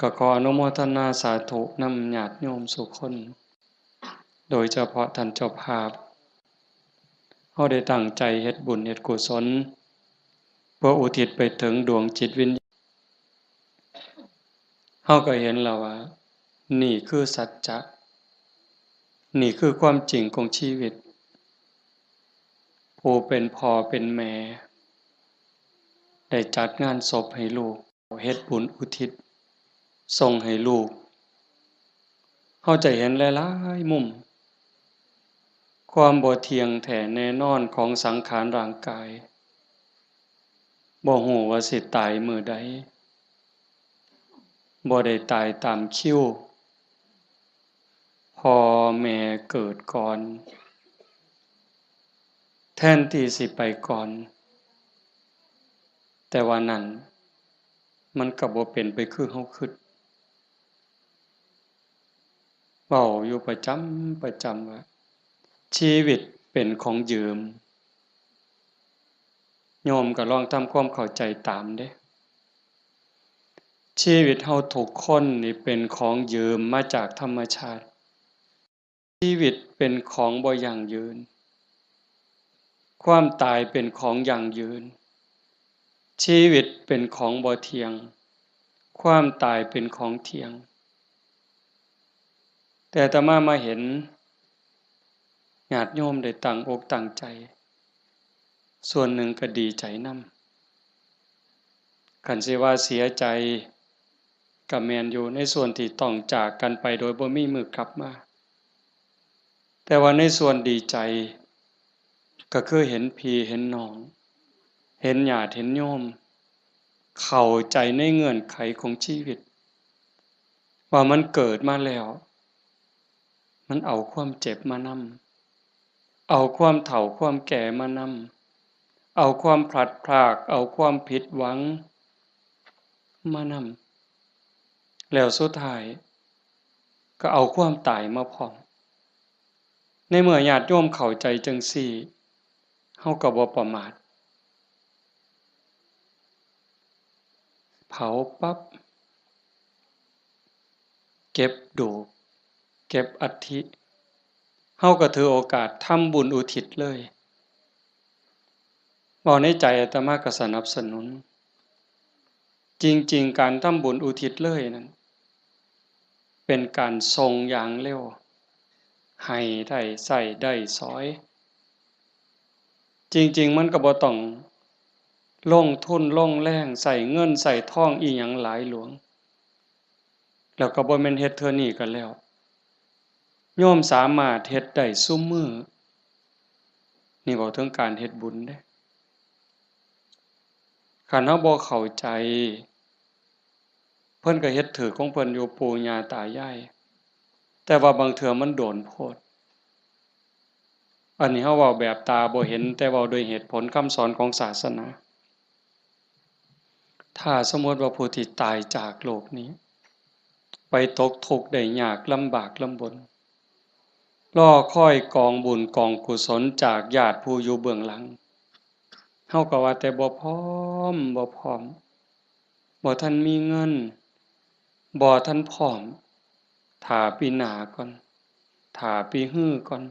ก็ขออนุโมทนาสาธุนำญาติโยมสุขคนโดยเฉพาะท่านเจ้าภาพเฮาได้ตั้งใจเฮ็ดบุญเฮ็ดกุศลเพื่ออุทิศไปถึงดวงจิตวิญญาณเฮาก็เห็นแล้วว่านี่คือสัจจะนี่คือความจริงของชีวิตผู้เป็นพ่อเป็นแม่ได้จัดงานศพให้ลูกเฮ็ดบุญอุทิศส่งให้ลูกเฮาจะเห็นหลายๆมุมความบ่เที่ยงแท้แน่นอนของสังขารร่างกายบ่ฮู้ว่าสิตายมื้อใดบ่ได้ตายตามคิวพ่อแม่เกิดก่อนแทนที่สิไปก่อนแต่ว่านั้นมันก็บ่เป็นไปคือเฮาคิดเว้าอยู่ประจำว่าชีวิตเป็นของยืมโยมก็ลองทำความเข้าใจตามเด้ชีวิตเฮาทุกคนนี่เป็นของยืมมาจากธรรมชาติชีวิตเป็นของบ่ยั่งยืนความตายเป็นของยั่งยืนชีวิตเป็นของบ่เที่ยงความตายเป็นของเที่ยงแต่อาตมามาเห็นญาติโยมได้ตั้งอกตั้งใจส่วนหนึ่งก็ดีใจนำคันสิว่าเสียใจก็แม่นอยู่ในส่วนที่ต้องจากกันไปโดยบ่มีมื้อกลับมาแต่ว่าในส่วนดีใจก็คือเห็นพี่เห็นน้องเห็นญาติเห็นโยมเข้าใจในเงื่อนไขของชีวิตว่ามันเกิดมาแล้วมันเอาความเจ็บมานำเอาความเฒ่าความแก่มานำเอาความพลัดพรากเอาความผิดหวังมานำแล้วสุดท้ายก็เอาความตายมาพร้อมในเมื่อญาติโยมเข้าใจจังซี้เฮาก็บ่ประมาทเผาปั๊บเก็บดูกเก็บอัฐิเฮาก็ถือโอกาสทำบุญอุทิศเลยเว้าในใจอาตมาก็สนับสนุนจริงๆการทำบุญอุทิศเลยนั้นเป็นการส่งอย่างเร็วให้ได้ใช้ได้สอยจริงๆมันก็บ่ต้องลงทุนลงแรงใช้เงินใช้ทองอิหยังหลายหลวงแล้วก็บ่แม่นเฮ็ดเทื่อนี้ก็แล้วโยมสามารถเฮ็ดได้ซุมื้อนี่เว้าถึงการเฮ็ดบุญเด้คันเฮาบ่เข้าใจเพิ่นก็เฮ็ดถูกของเพิ่นอยู่ปู่ย่าตายายแต่ว่าบางเทื่อมันโดนโพดอันนี้เฮาเว้าแบบตาบ่เห็นแต่เว้าด้วยเหตุผลคำสอนของศาสนาถ้าสมมุติว่าผู้ที่ตายจากโลกนี้ไปตกทุกข์ได้ยากลำบากลำบนรอคอยกองบุญกองกุศลจากญาติผู้อยู่เบื้องหลังเฮาก็ว่าแต่บ่พร้อมบ่ทันมีเงินบ่ทันพร้อมท่าปีหน้าก่อนท่าปีฮื้อก่อน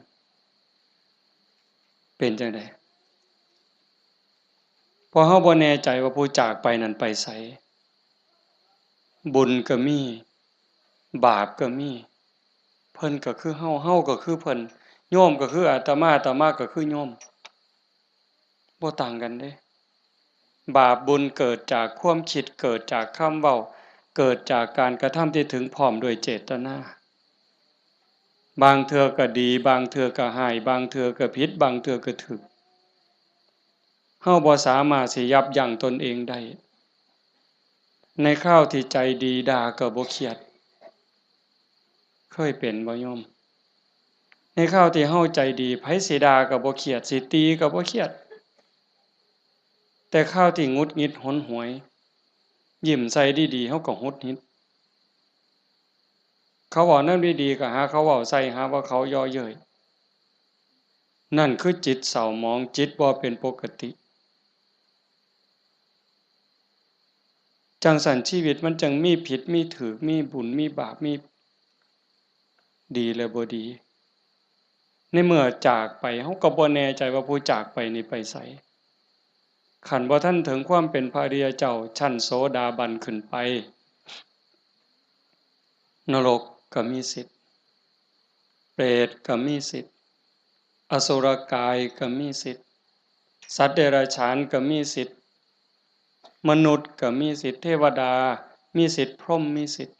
เป็นจั่งใดเพราะเฮาบ่แน่ใจว่าผู้จากไปนั้นไปไสบุญก็มีบาปก็มีเพิ่นก็คือเฮาเฮาก็คือเพิ่นโยมก็คืออาตมาอาตมาก็คือโยมบ่ต่างกันเด้บาปบุญเกิดจากความคิดเกิดจากคำเว้าเกิดจากการกระทำที่ถึงพร้อมด้วยเจตนาบางเทื่อก็ดีบางเทื่อก็ร้ายบางเทื่อก็ผิดบางเทื่อก็ถูกเฮาบ่สามารถสิยับยั้งตนเองได้ในคราวที่ใจดีด่าก็บ่เครียดเคยเป็นบ่โยมในคราวที่เฮาใจดีไผสิด่าก็บ่เครียดสิตีก็บ่เครียดแต่คราวที่หงุดหงิดหนหวยยิ้มใส่ดีๆเฮาก็หงุดหงิดเขาเว้าแนวดีๆก็หาเขาเว้าใส่หาว่าเขาเยาะเย้ยนั่นคือจิตเศร้าหมองจิตบ่เป็นปกติ จังสันชีวิตมันจังมีผิดมีถูกมีบุญมีบาปมีดีและบ่ดีในเมื่อจากไปเฮาก็บ่แน่ใจว่าผู้จากไปนี่ไปไสคันบ่ทันถึงความเป็นพระอริยเจ้าชั้นโสดาบันขึ้นไปนรกก็มีสิทธิ์เปรตก็มีสิทธิ์อสุรกายก็มีสิทธิ์สัตว์เดรัจฉานก็มีสิทธิ์มนุษย์ก็มีสิทธิ์เทวดามีสิทธิ์พรหมมีสิทธิ์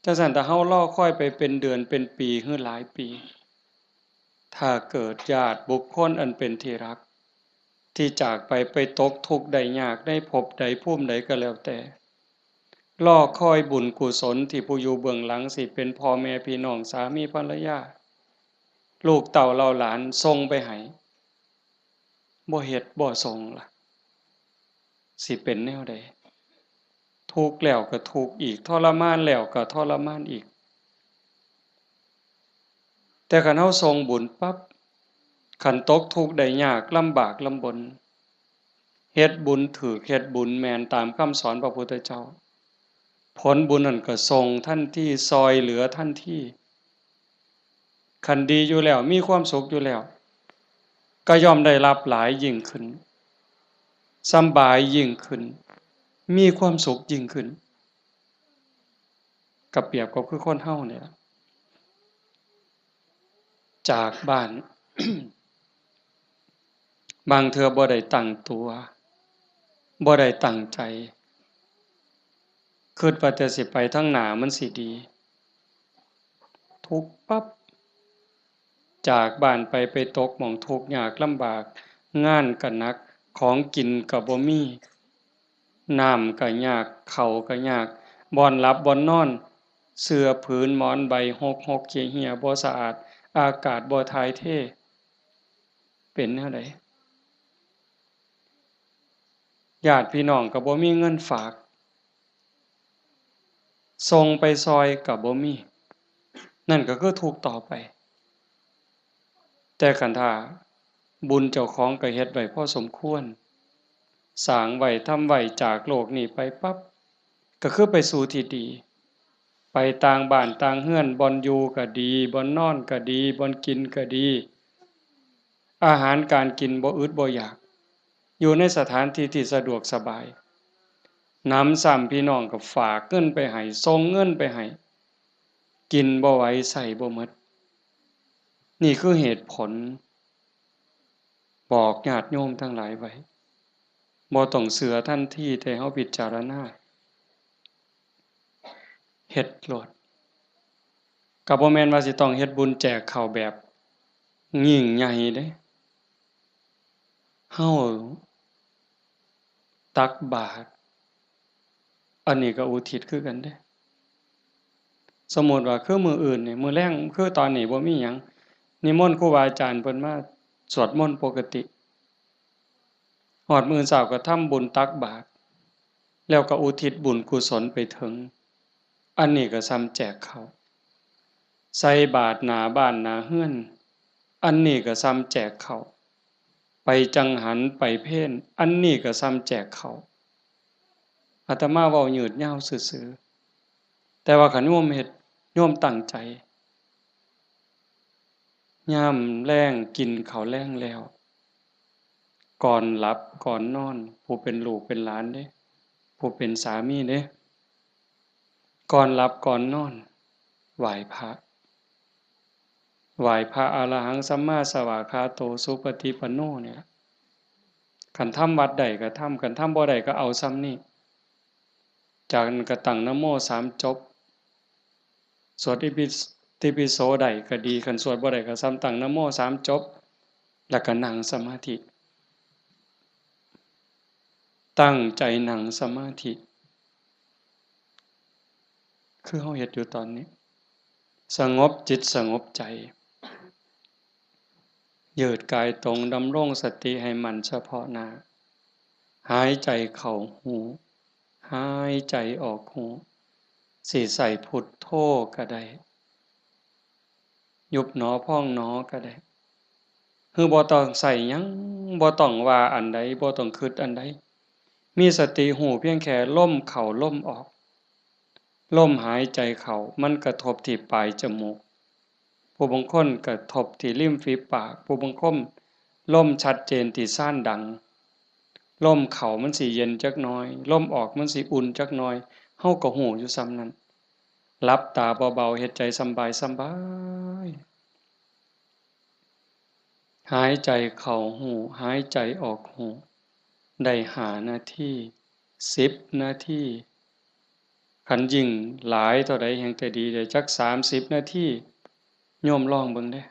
จังซั่นถ้าเฮารอคอยไปเป็นเดือนเป็นปีหรือหลายปีถ้าเกิดญาติบุคคลอันเป็นที่รักที่จากไปตกทุกข์ได้ยากได้พบใดภูมิใดก็แล้วแต่รอคอยบุญกุศลที่ผู้อยู่เบื้องหลังสิเป็นพ่อแม่พี่น้องสามีภรรยาลูกเต่าเราหลานส่งไปให้บ่เฮ็ดบ่ส่งล่ะสิเป็นแนวใดทุกข์แล้วก็ทุกข์อีกทรมานแล้วก็ทรมานอีกแต่คันเฮาส่งบุญปั๊บคันตกทุกข์ได้ยากลำบากลำบนเฮ็ดบุญถูกเฮ็ดบุญแม่นตามคำสอนพระพุทธเจ้าผลบุญนั่นก็ส่งทันทีซอยเหลือทันทีคันดีอยู่แล้วมีความสุขอยู่แล้วก็ย่อมได้รับหลายยิ่งขึ้นสำบายยิ่งขึ้นมีความสุขยิ่งขึ้นก็เปรียบกับคือคนเฮาเนี่ยล่ะจากบ้าน บางเทื่อบ่ได้ตั้งตัวบ่ได้ตั้งใจคิดว่าแต่สิไปทางหน้ามันสิดีทุกข์ปั๊บจากบ้านไปตกหม้องทุกข์ยากลำบากงานก็หนักของกินก็บ่มีน้ำก็ยากข้าวก็ยากบ่อนหลับบ่อนนอนเสื่อผืนหมอนใบหกๆเหี่ยๆบ่สะอาดอากาศบ่ถ่ายเทเป็นแนวใดญาติพี่น้องก็บ่มีเงินฝากส่งไปซอยก็บ่มีนั่นก็คือทุกข์ต่อไปแต่คันถ้าบุญเจ้าของก็เฮ็ดไว้พอสมควรสร้างไว้ทำไว้จากโลกนี้ไปปั๊บก็คือไปสู่ที่ดีไปต่างบ้านต่างเรือนบ่อนอยู่ก็ดีบ่อนนอนก็ดีบ่อนกินก็ดีอาหารการกินบ่อึดบ่อยากอยู่ในสถานที่ที่สะดวกสบายหนำซ้ำพี่น้องก็ฝากเงินไปให้ส่งเงินไปให้กินบ่ไหวใช้บ่หมดนี่คือเหตุผลบอกญาติโยมทั้งหลายไว้บ่ต้องเชื่อทันทีแต่เฮาพิจารณาเฮ็ดโลดก็บ่แม่นว่าสิต้องเฮ็ดบุญแจกข้าวแบบยิ่งใหญ่เด้เฮาตักบาตรอันนี้ก็อุทิศคือกันเด้สมมุติว่าคือมื้ออื่นนี่มื้อแลงคือตอนนี้บ่มีหยังนิมนต์ครูบาอาจารย์เพิ่นมาสวดมนต์ปกติฮอดมื้อเช้าก็ทำบุญตักบาตรแล้วก็อุทิศบุญกุศลไปถึงอันนี้ก็ส่ำแจกข้าวใส่บาตรหน้าบ้านหน้าเรือนอันนี้ก็ส่ำแจกข้าวไปจังหันไปเพลอันนี้ก็ส่ำแจกข้าวอาตมาเว้ายืดยาวซื่อๆแต่ว่าคันโยมเฮ็ดโยมตั้งใจยามแลงกินข้าวแลงแล้วก่อนหลับก่อนนอนผู้เป็นลูกเป็นหลานเด้ผู้เป็นสามีเด้ก่อนหลับก่อนนอนไหว้พระไหว้พระอรหังสัมมาสวากขาโตสุปฏิปันโนเนี่ยคันทำวัดใดก็ทำคันทำบ่ได้ก็เอาซ้ำนี้จากนั้นก็ตั้งนะโม3จบสวดอิติปิโสใดก็ดีคันสวดบ่ได้ก็ซ้ำตั้งนะโม3จบแล้วก็นั่งสมาธิตั้งใจนั่งสมาธิคือเฮาเฮ็ดอยู่ตอนนี้สงบจิตสงบใจยืดกายตรงดำรงสติให้มั่นเฉพาะหน้าหายใจเข้าหูหายใจออกหูสิใส่พุทโธก็ได้ยุบหนอพองหนอก็ได้คือบ่ต้องใส่หยังบ่ต้องว่าอันใดบ่ต้องคิดอันใด มีสติหูเพียงแค่ลมเข้าลมออกลมหายใจเข้ามันกระทบที่ปลายจมูกผู้บางคนกระทบที่ริมฝีปากผู้บางคนลมชัดเจนที่ซ่านดังลมเข้ามันสิเย็นจักหน่อยลมออกมันสิอุ่นจักหน่อยเฮาก็หูอยู่ส่ำนั้นหลับตาเบาๆเฮ็ดใจสำบายสำบายหายใจเข้าหูหายใจออกหูได้5 นาที10 นาทีคันยิ่งหลายเท่าใดแฮ่งแต่ดีได้จัก30 นาทีโยมลองเบิ่งเด้อ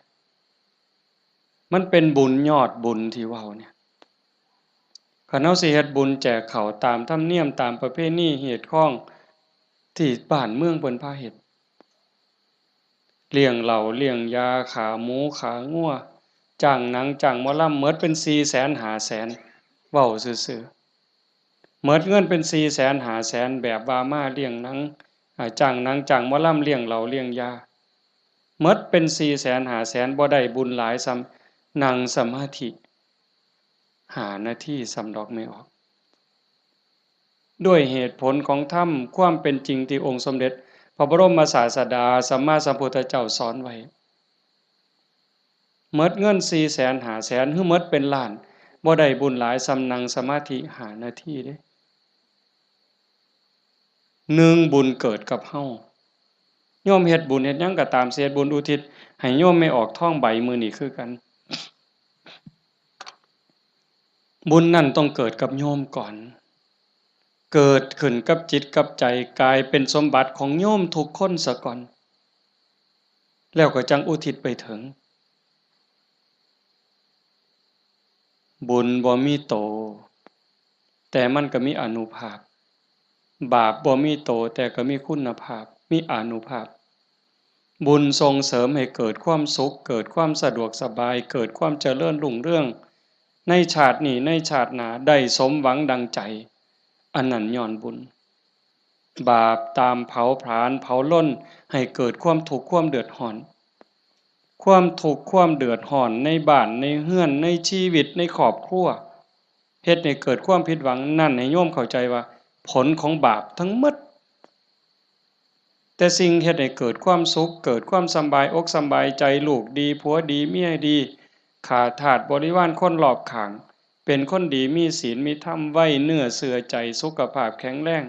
มันเป็นบุญยอดบุญที่เว้าเนี่ยคันเฮาสิเฮ็ดบุญแจกข้าวตามธรรมเนียมตามประเพณีเหตุข้องที่บ้านเมืองเพิ่นพาเฮ็ดเลี้ยงเหล้าเลี้ยงยาขาหมูขางัวจ้างหนังจ้างหมอลำหมดเป็น400,000 500,000เว้าซื่อๆหมดเงินเป็น400,000 500,000แบบว่ามาเลี้ยงหนังจ้างหนังจ้างหมอลำเลี้ยงเหล้าเลี้ยงยาหมดเป็น400,000 500,000บ่ได้บุญหลายส่ำนั่งสมาธิ5 นาทีส่ำดอกไม่ออกด้วยเหตุผลของธรรมความเป็นจริงที่องค์สมเด็จพระบรมศาสดาสัมมาสัมพุทธเจ้าสอนไว้หมดเงิน400,000 500,000หรือหมดเป็นล้านบ่ได้บุญหลายส่ำนั่งสมาธิ5 นาทีเด้1บุญเกิดกับเฮาโยมเฮ็ดบุญเฮ็ดหยังก็ตามสิเฮ็ดบุญอุทิศให้โยมไม่ออกท้องใบมื้อนี้คือกันบุญนั่นต้องเกิดกับโยมก่อนเกิดขึ้นกับจิตกับใจกลายเป็นสมบัติของโยมทุกคนซะก่อนแล้วก็จังอุทิศไปถึงบุญบ่มีโตแต่มันก็มีอานุภาพบาปบ่มีโตแต่ก็มีคุณภาพมีอานุภาพบุญส่งเสริมให้เกิดความสุขเกิดความสะดวกสบายเกิดความเจริญรุ่งเรืองในชาตินี้ในชาติหน้าได้สมหวังดังใจอันนั้นย้อนบุญบาปตามเผาผลาญเผาล้นให้เกิดความทุกข์ความเดือดร้อนความทุกข์ความเดือดร้อนในบ้านในเรือนในชีวิตในครอบครัวเฮ็ดให้เกิดความผิดหวังนั่นให้โยมเข้าใจว่าผลของบาปทั้งหมดแต่สิ่งเฮ็ดให้เกิดความสุขเกิดความสำบายอกสำบายใจลูกดีผัวดีเมียดีขาทาสบริวารคนรอบข้างเป็นคนดีมีศีลมีธรรมไว้เนื้อเชื่อใจสุขภาพแข็งแรง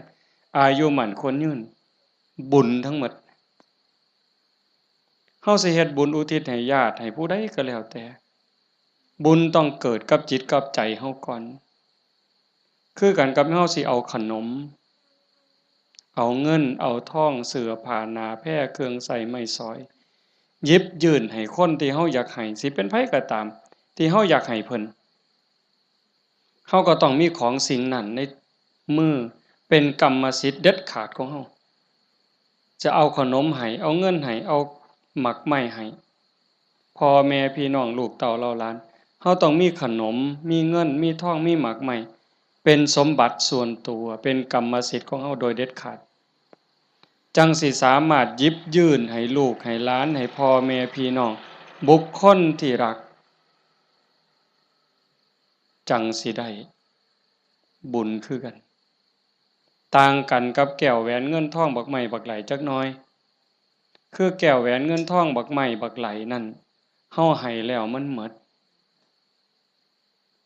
อายุมั่นควรยืนบุญทั้งหมดเฮาสิเฮ็ดบุญอุทิศให้ญาติให้ผู้ใดก็แล้วแต่บุญต้องเกิดกับจิตกับใจเฮาก่อนคือกันกับเฮาสิเอาขนมเอาเงินเอาทองเสื้อผ้าหนาแพร่เครื่องใช้ไม้สอยหยิบยื่นให้คนที่เฮาอยากให้สิเป็นไผก็ตามที่เฮาอยากให้เพิ่นเฮาก็ต้องมีของสิ่งนั้นในมือเป็นกรรมสิทธิ์เด็ดขาดของเฮาจะเอาขนมให้เอาเงินให้เอาหมากไม้ให้พ่อแม่พี่น้องลูกเต้าเหล่าหลานเฮาต้องมีขนมมีเงินมีทองมีหมากไม้เป็นสมบัติส่วนตัวเป็นกรรมสิทธิ์ของเฮาโดยเด็ดขาดจังสิสามารถหยิบยื่นให้ลูกให้หลานให้พ่อแม่พี่น้องบุคคลที่รักจังสิได้บุญคือกันต่างกันกับแก้วแหวนเงินทองบักไม้บักไหลจักหน่อยคือแก้วแหวนเงินทองบักไม้บักไหลนั่นเฮาให้แล้วมันหมด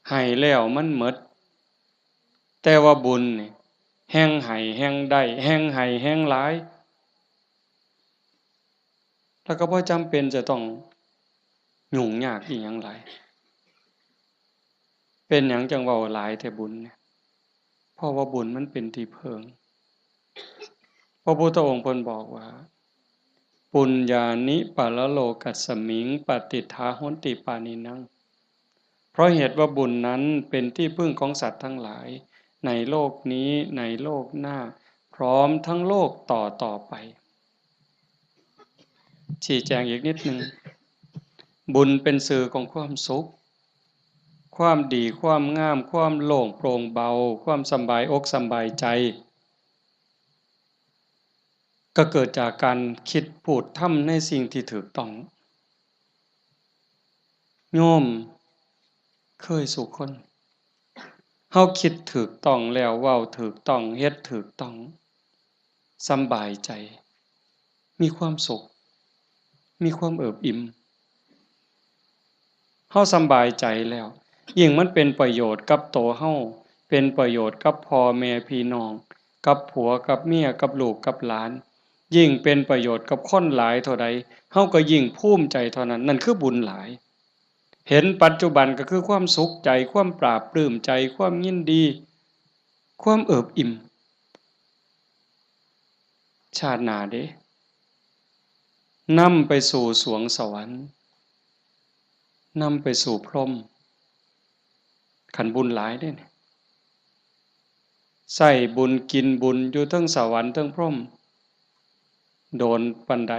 ให้แล้วมันหมดแต่ว่าบุญนี่แฮ่งให้แฮ่งได้แฮ่งให้แฮ่งหลายแล้วก็บ่จำเป็นจะต้องยุ่งยากอิหยังหลายเป็นหยังจังเว้าหลายแต่บุญเนี่ยเพราะว่าบุญมันเป็นที่พึ่งพระพุทธองค์เพิ่นบอกว่าปุญญานิปะละโลกัสสมิงปฏิทาโหนติปานินังเพราะเหตุว่าบุญนั้นเป็นที่พึ่งของสัตว์ทั้งหลายในโลกนี้ในโลกหน้าพร้อมทั้งโลกต่อไปชี้แจงอีกนิดนึงบุญเป็นสื่อของความสุขความดีความงามความโล่งโปร่งเบาความสบายอกสบายใจก็เกิดจากการคิดพูดทำในสิ่งที่ถูกต้องโยมเคยสุขคน เฮาคิดถูกต้องแล้วเว้าถูกต้องเฮ็ดถูกต้องสำบายใจมีความสุขมีความเอิบอิ่มเฮาสำบายใจแล้วยิ่งมันเป็นประโยชน์กับตัวเฮาเป็นประโยชน์กับพ่อแม่พี่น้องกับผัวกับเมียกับลูกกับหลานยิ่งเป็นประโยชน์กับคนหลายเท่าใดเฮาก็ยิ่งภูมิใจเท่านั้นนั่นคือบุญหลายเห็นปัจจุบันก็คือความสุขใจความปราบปลื้มใจความยินดีความเอิบอิ่มชาติหน้าเด้นำไปสู่สวงสวรรค์นำไปสู่พรหมขันบุญหลายเด้เนี่ยใส่บุญกินบุญอยู่เทั้งสวรรค์เทั้งพรหมโดนปันใด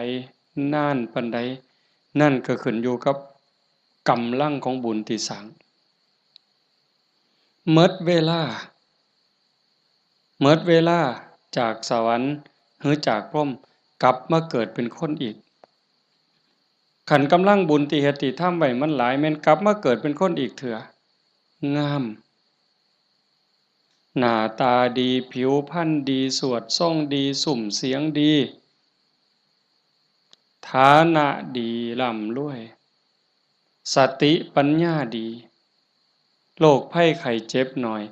นานปันใดนั่นก็ขึ้นอยู่กับกำลังของบุญที่สร้างหมดเวลาจากสวรรค์หรือจากพรหมกลับมาเกิดเป็นคนอีกขันกำลังบุญที่เฮ็ดที่ทำไว้มันหลายแม่นกลับมาเกิดเป็นคนอีกเถื่องามหน้าตาดีผิวพรรณดีสวดทรงดีสุ่มเสียงดีฐานะดีร่ำรวยสติปัญญาดีโรคภัยไข้เจ็บหน่อย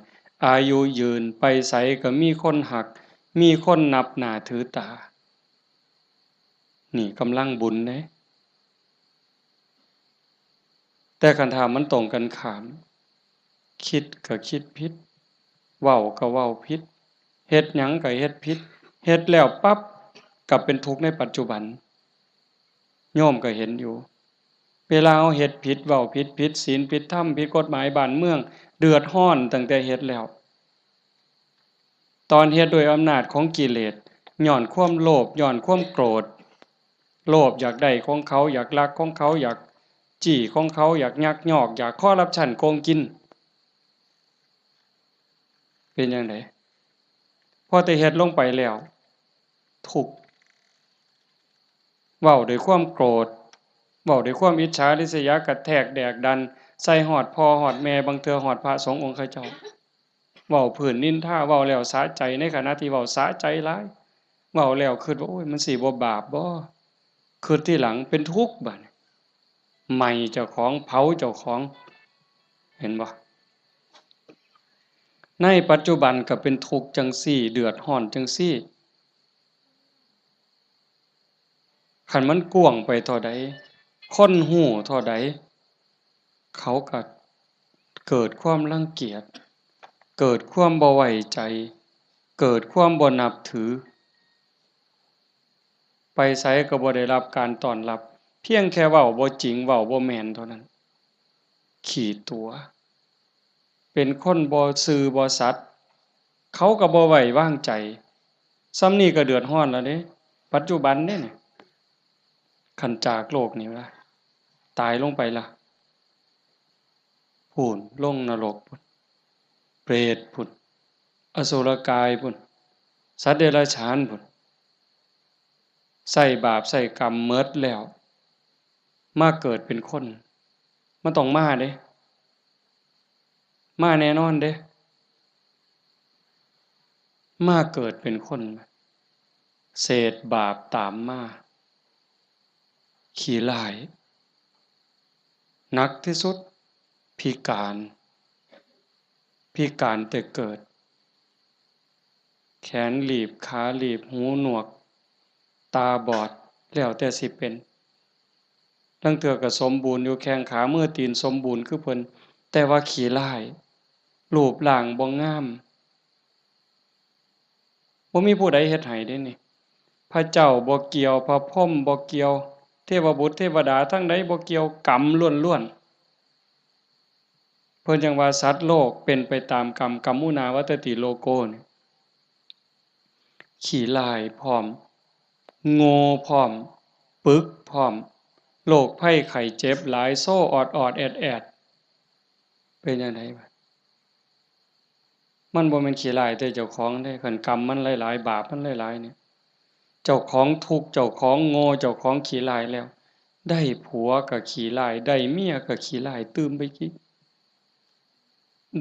อายุยืนไปไสก็มีคนหักมีคนนับหน้าถือตานี่กำลังบุญเด้แต่คันถามมันตรงกันข้ามคิดก็คิดผิดเว้าก็เว้าผิดเฮ็ดหยังก็เฮ็ดผิดเฮ็ดแล้วปั๊บก็เป็นทุกข์ในปัจจุบันโยมก็เห็นอยู่เวลาเราเฮ็ดผิดเว้าผิดผิดศีลผิดธรรมผิดกฎหมายบ้านเมืองเดือดร้อนตั้งแต่เฮ็ดแล้วตอนเฮ็ดด้วยอำนาจของกิเลสย้อนความโลภย้อนความโกรธโลภอยากได้ของเขาอยากลักของเขาอยากจี้ของเขาอยากยักยอกอยากคอร์รัปชันโกงกินเป็นจังไดพอแต่เฮ็ดลงไปแล้วทุกข์เว้าด้วยความโกรธเว้าด้วยความอิจฉาริษยากระแทกแดกดันใส่ฮอดพ่อฮอดแม่บางเทื่อฮอดพระสงฆ์องค์เขาเจ้าเว้าพื้นนินทาเว้าแล้วสะใจในขณะที่เว้าสะใจหลายเว้าแล้วคิดว่าโอ้ยมันสิบ่บาปบ่คิดทีหลังเป็นทุกข์บัดนี้ไหม้เจ้าของเผาเจ้าของเห็นบ่ในปัจจุบันก็เป็นทุกข์จังซี่เดือดร้อนจังซี่คันมันกว้างไปเท่าใดคนฮู้เท่าใดเขาก็เกิดความรังเกียจเกิดความบ่ไว้ใจเกิดความบ่นับถือไปไสก็บ่ได้รับการต้อนรับเพียงแค่เว้าบ่จริงเว้าบ่แม่นเท่านั้นขี้ตั๋วเป็นคนบ่ซื่อบ่สัตย์เขาก็บ่ไว้วางใจส่ำนี้ก็เดือดร้อนแล้วเด้ปัจจุบันเด้นี่คันจากโลกนี้ล่ะตายลงไปล่ะพู้นลงนรกพู้นเปรตพู้นอสุรกายพู้นสัตว์เดรัจฉานพู้นใส่บาปใส่กรรมหมดแล้วมาเกิดเป็นคนมันต้องมาเด้มาแน่นอนเด้มาเกิดเป็นคนเศษบาปตามมาขี้ร้ายหนักที่สุดพิการแต่เกิดแขนหลีบขาหลีบหูหนวกตาบอดแล้วแต่สิเป็นลางเทื่อก็สมบูรณ์อยู่แข้งขามือตีนสมบูรณ์คือเพิ่นแต่ว่าขี้ร้ายรูปร่างบ่งามบ่มีผู้ใดเฮ็ดให้เด้นี่พระเจ้าบ่เกี่ยวพระพรหมบ่เกี่ยวเทวบุตรเทวดาทั้งใดบ่เกี่ยวกรรมล้วนๆเพิ่นจังว่าสัตว์โลกเป็นไปตามกรรมกัมมุนาวัตติโลโกนี่ขี้ร้ายพร้อมโง่พร้อมปึกพร้อมโรคภัยไข้เจ็บหลายโซ่ออดๆแอดๆเป็นจังไดบัดมันบ่แม่นขี้ร้ายแต่เจ้าของเด้คันกรรมมันหลายๆบาปมันหลายๆเนี่ยเจ้าของทุกข์เจ้าของโง่เจ้าของขี้ร้ายแล้วได้ผัวก็ขี้ร้ายได้เมียก็ขี้ร้ายตื่มไปอีก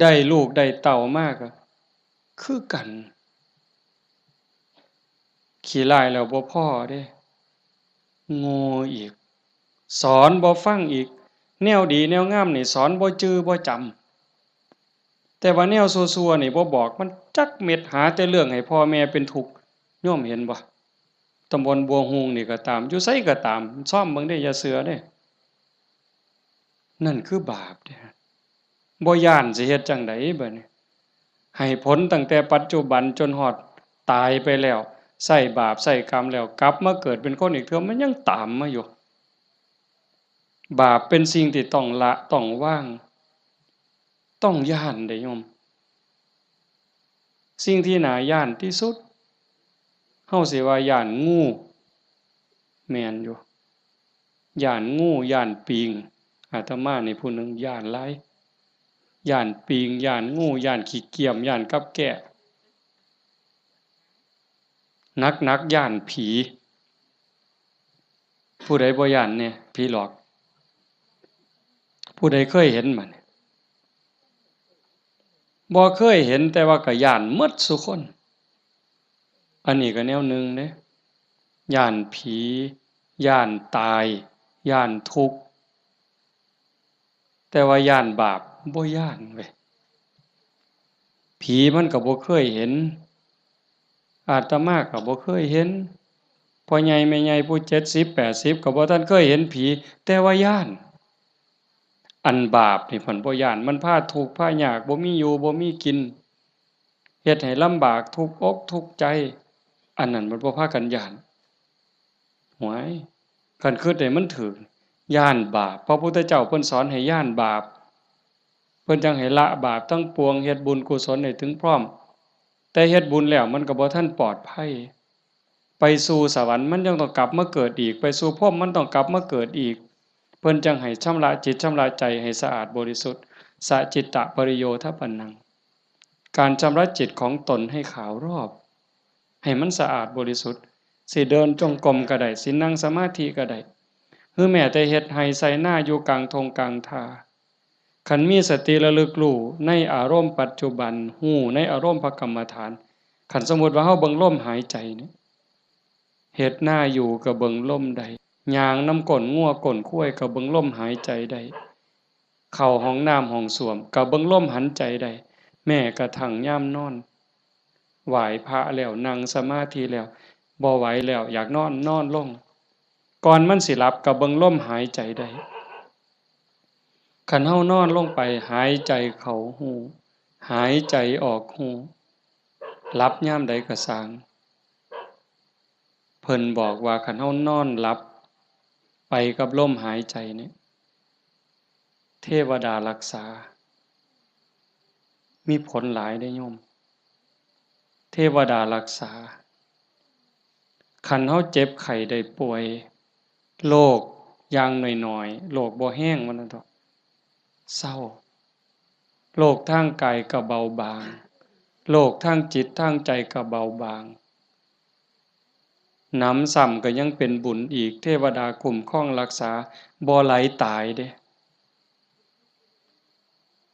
ได้ลูกได้เต้ามากก็คือกันขี้ร้ายแล้วบ่พอเด้โง่อีกสอนบ่ฟังอีกแนวดีแนวงามนี่สอนบ่จื้อบ่จำแต่ว่าแนวซั่วๆนี่บ่บอกมันจักเม็ดหาแต่เรื่องให้พ่อแม่เป็นทุกข์โยมเห็นบ่ตำบลบัวฮูงนี่ก็ตามอยู่ไสก็ตามซ่อมเบิ่งเด้อย่าเสือเด้นั่นคือบาปเด้บ่ย้านสิเฮ็ดจังไดบัดนี้ให้ผลตั้งแต่ปัจจุบันจนฮอดตายไปแล้วใช้บาปใช้กรรมแล้วกลับมาเกิดเป็นคนอีกเทื่อมันยังตามมาอยู่บาปเป็นสิ่งที่ต้องละต้องวางต้องย้านเด้โยมสิ่งที่น่าย้านที่สุดเฮาสิว่าย้านงูแม่นอยู่ย้านงูย้านปิงอาตมานี่ผู้หนึ่งย้านหลายย้านปิงย้านงูย้านขี้เกียจย้านกับแกะหนักๆย้านผีผู้ใดบ่ย้านแน่ผีหลอกผู้ใดเคยเห็นมันบ่เคยเห็นแต่ว่าก็ย้านหมดซุคนอันนี้ก็แนวหนึ่งเด้ย้านผีย้านตายย้านทุกข์แต่ว่าย้านบาปบ่ย้านเว้ยผีมันก็บ่เคยเห็นอาตมาก็บ่เคยเห็นพ่อใหญ่แม่ใหญ่ผู้70 80ก็บ่ทันเคยเห็นผีแต่ว่าย้านอันบาปนี่เพิ่นบ่ย้านมันพาทุกข์พายากบ่มีอยู่บ่มีกินเฮ็ดให้ลำบากทุกข์อกทุกข์ใจอันนั้นมันบ่พากันย้านหวยคันคิดให้มันถูกย้านบาปพระพุทธเจ้าเพิ่นสอนให้ย้านบาปเพิ่นจังให้ละบาปทั้งปวงเฮ็ดบุญกุศลให้ถึงพร้อมแต่เฮ็ดบุญแล้วมันก็บ่ทันปลอดภัยไปสู่สวรรค์มันยังต้องกลับมาเกิดอีกไปสู่ภพมันต้องกลับมาเกิดอีกเพิ่นจังให้ชำระจิตชำระใจให้สะอาดบริสุทธิ์สะจิตตะปริโยทปันนังการชำระจิตของตนให้ขาวรอบให้มันสะอาดบริสุทธิ์สิเดินจงกรมก็ได้สินั่งสมาธิก็ได้หรือแม้แต่เฮ็ดให้ใส่หน้าอยู่กลางทงกลางทาคันมีสติระลึกรู้ในอารมณ์ปัจจุบันฮู้ในอารมณ์พระกรรมฐานคันสมมุติว่าเฮาเบิ่งลมหายใจนี่เฮ็ดหน้าอยู่ก็เบิ่งลมได้ย่างน้ำก้นงัวก้นข้วยก็เบิ่งลมหายใจได้เข้าห้องน้ำห้องส้วมก็เบิ่งลมหันใจได้แม้กระทั่งยามนอนไหว้พระแล้วนั่งสมาธิแล้วบ่ไหวแล้วอยากนอนนอนลงก่อนมันสิหลับก็เบิ่งลมหายใจได้คันเฮานอนลงไปหายใจเข้าหูหายใจออกหูหลับยามใดก็สร้างเพิ่นบอกว่าคันเฮานอนหลับไปกับลมหายใจนี่เทวดารักษามีผลหลายเด้อโยมเทวดารักษาคันเฮาเจ็บไข้ได้ป่วยโรคอย่างน้อยๆโรคบ่แห้งว่านั้นเถาะเศร้าโรคทางกายก็เบาบางโรคทางจิตทางใจก็เบาบางหนำซ้ำก็ยังเป็นบุญอีกเทวดาคุ้มครองรักษาบ่ไหลตายเด้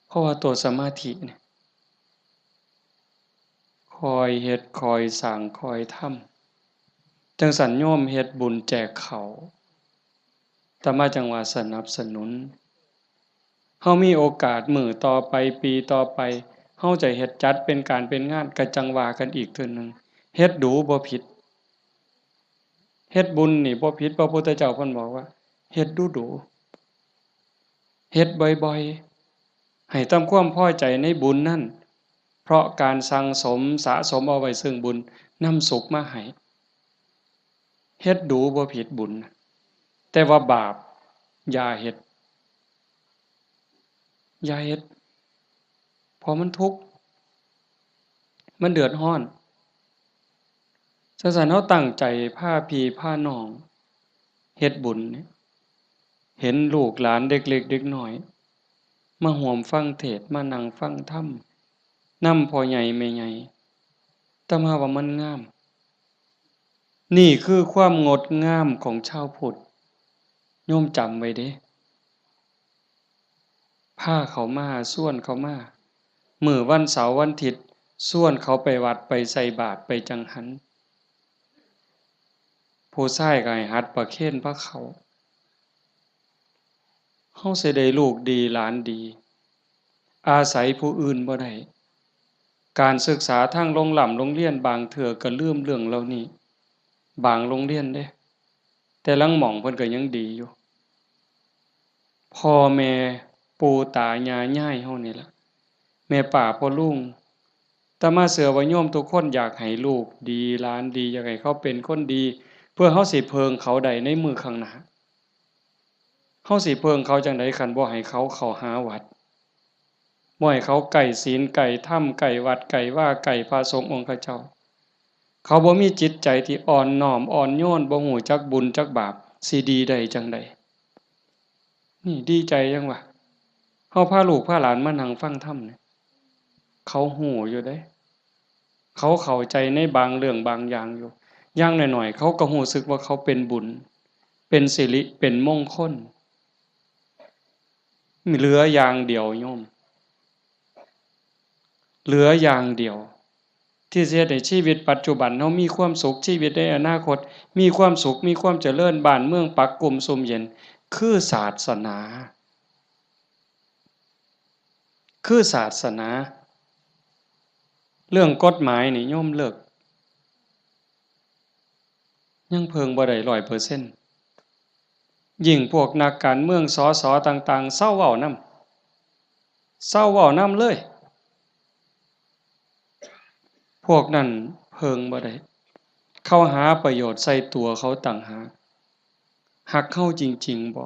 เพราะว่าตัวสมาธิเนี่ยคอยเฮ็ดคอยสร้างคอยทำจังสันโยมเฮ็ดบุญแจกเขาแต่มาจังว่าสนับสนุนเฮามีโอกาสมื้อต่อไปปีต่อไปเฮาจะเฮ็ดจัดเป็นการเป็นงานก็จังว่ากันอีกเทื่อนึงเฮ็ดดูบ่ผิดเฮ็ดบุญนี่บ่ผิดพระพุทธเจ้าเพิ่นบอกว่าเฮ็ดดูๆเฮ็ดบ่อยๆให้ตามความพอใจในบุญนั้นเพราะการสั่งสมสะสมเอาไว้ซึ่งบุญนำสุขมาให้เฮ็ดดูบ่ผิดบุญแต่ว่าบาปอย่าเฮ็ดอย่าเฮ็ดเพราะมันทุกข์มันเดือดร้อนฉะนั้นเราตั้งใจพาพี่พาน้องเฮ็ดบุญเนี่ยเห็นลูกหลานเด็กเล็กเด็กน้อยมาร่วมฟังเทศน์มานั่งฟังธรรมนำพ่อใหญ่แม่ใหญ่แต่มาว่ามันงามนี่คือความงดงามของชาวพุทธโยมจำไว้เด้พาเขามาส่วนเขามา มื้อวันเสาร์วันอาทิตย์ชวนเขาไปวัดไปใส่บาตรไปจังหันผู้ชายก็ให้หัดประเคนพระเขาเฮาสิได้ลูกดีหลานดีอาศัยผู้อื่นบ่ได้การศึกษาทางโรงเรียนบางเทื่อก็ลืมเรื่องเหล่านี้บางโรงเรียนเด้แต่ลางหม้องเพิ่นก็ยังดีอยู่พ่อแม่ปู่ตายายยายเฮานี่ล่ะแม่ป้าพ่อลุงแต่มาเชื่อว่าโยมทุกคนอยากให้ลูกดีหลานดีอยากให้เขาเป็นคนดีเพื่อเฮาสิเพิงเขาได้ในมื้อข้างหน้าเฮาสิเพิงเขาจังได๋คันบ่ให้เขาเข้าหาวัดบ่ให้เขาใกล้ศีลใกล้ธรรมใกล้วัดใกล้ว่าใกล้พระสงฆ์องค์เขาเจ้าเขาบ่มีจิตใจที่อ่อนน้อมอ่อนโยนบ่ฮู้จักบุญจักบาปสิดีได้จังใดนี่ดีใจจังวะเฮาพาลูกพาหลานมานั่งฟังธรรมเนี่ยเขาฮู้อยู่เด้เขาเข้าใจในบางเรื่องบางอย่างอยู่อย่างน้อยๆเขาก็รู้สึกว่าเขาเป็นบุญเป็นสิริเป็นมงคลมีเหลืออย่างเดียวโยมเหลืออย่างเดียวที่สิเฮ็ดให้ชีวิตปัจจุบันเฮามีความสุขชีวิตในอนาคตมีความสุขมีความเจริญบ้านเมืองปักกุมซุ่มเย็นคือศาสนาคือศาสนาเรื่องกฎหมายนี่โยมเลิกยังเพิงบ่ได้100%ยิ่งพวกนักการเมืองสสต่างๆเซาเว้านำเซาเว้านำเลยพวกนั้นเพิงบ่ได้เขาหาประโยชน์ใส่ตัวเขาต่างหากฮักเฮาจริงๆบ่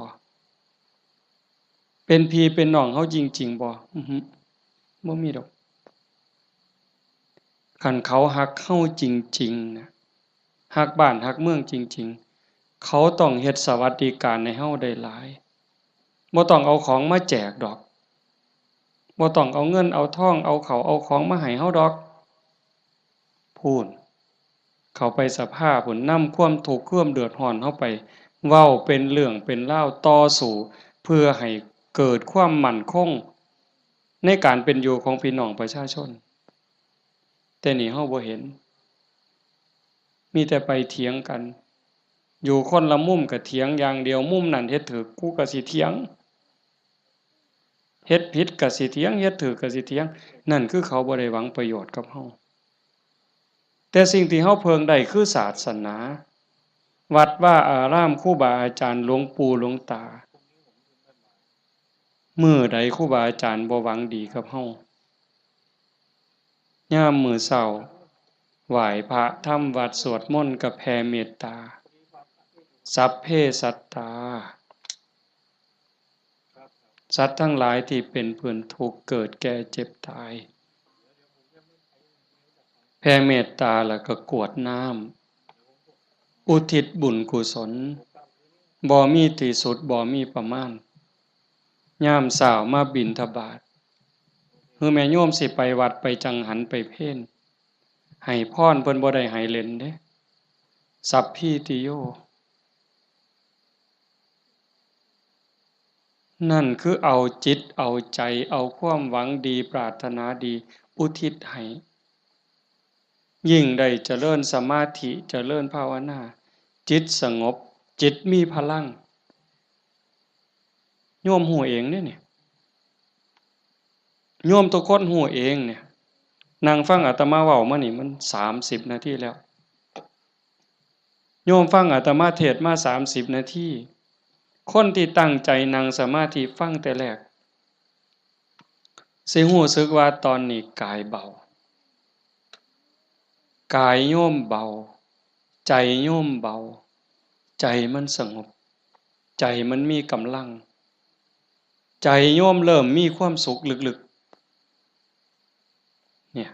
เป็นพี่เป็นน้องเฮาจริงๆบ่อือฮึบ่มีดอกคันเขาฮักเฮาจริงๆน่ะฮักบ้านฮักเมืองจริงๆเขาต้องเฮ็ดสวัสดิการให้เฮาได้หลายบ่ต้องเอาของมาแจกดอกบ่ต้องเอาเงินเอาทองเอาข้าวเอาของมาให้เฮาดอกพู้นเขาไปสภาพู้นนำความทุกข์ความเดือดร้อนเฮาไปเว้าเป็นเรื่องเป็นราวต่อสู้เพื่อให้เกิดความมั่นคงในการเป็นอยู่ของพี่น้องประชาชนแต่นี่เฮาบ่เห็นมีแต่ไปเถียงกันอยู่คนละมุมก็เถียงอย่างเดียวมุมนั้นเฮ็ดถูกกูก็สิเถียงเฮ็ดผิดก็สิเถียงเฮ็ดถูกก็สิเถียงนั่นคือเขาบ่ได้หวังประโยชน์กับเฮาแต่สิ่งที่เฮาเพิงได้คือศาสนาวัดว่าอารามครูบาอาจารย์หลวงปู่หลวงตามื้อใดครูบาอาจารย์บ่หวังดีกับเฮายามมื้อเช้าไหว้พระทำวัดสวดมนต์ก็แผ่เมตตาสัพเพสัตตาสัตว์ทั้งหลายที่เป็นเพื่อนทุกข์เกิดแก่เจ็บตายแผ่เมตตาแล้วก็กรวดน้ำอุทิศบุญกุศลบ่มีที่สุดบ่มีประมาณยามเช้ามาบิณฑบาตคือแม่โยมสิไปวัดไปจังหันไปเพลให้พรเพิ่นบ่ได้ให้เล่นเด้สัพพิติโยนั่นคือเอาจิตเอาใจเอาความหวังดีปรารถนาดีอุทิศให้ยิ่งได้เจริญสมาธิเจริญภาวนาจิตสงบจิตมีพลังโยมฮู้เองเด้นี่โยมทุกคนฮู้เองเนี่ยนั่งฟังอาตมาเว้ามานี่มัน30นาทีแล้วโยมฟังอาตมาเทศน์มา30นาทีคนที่ตั้งใจนั่งสมาธิฟังแต่แรกสิรู้สึกว่าตอนนี้กายเบากายโยมเบาใจโยมเบาใจมันสงบใจมันมีกำลังใจโยมเริ่มมีความสุขลึกๆเนี่ย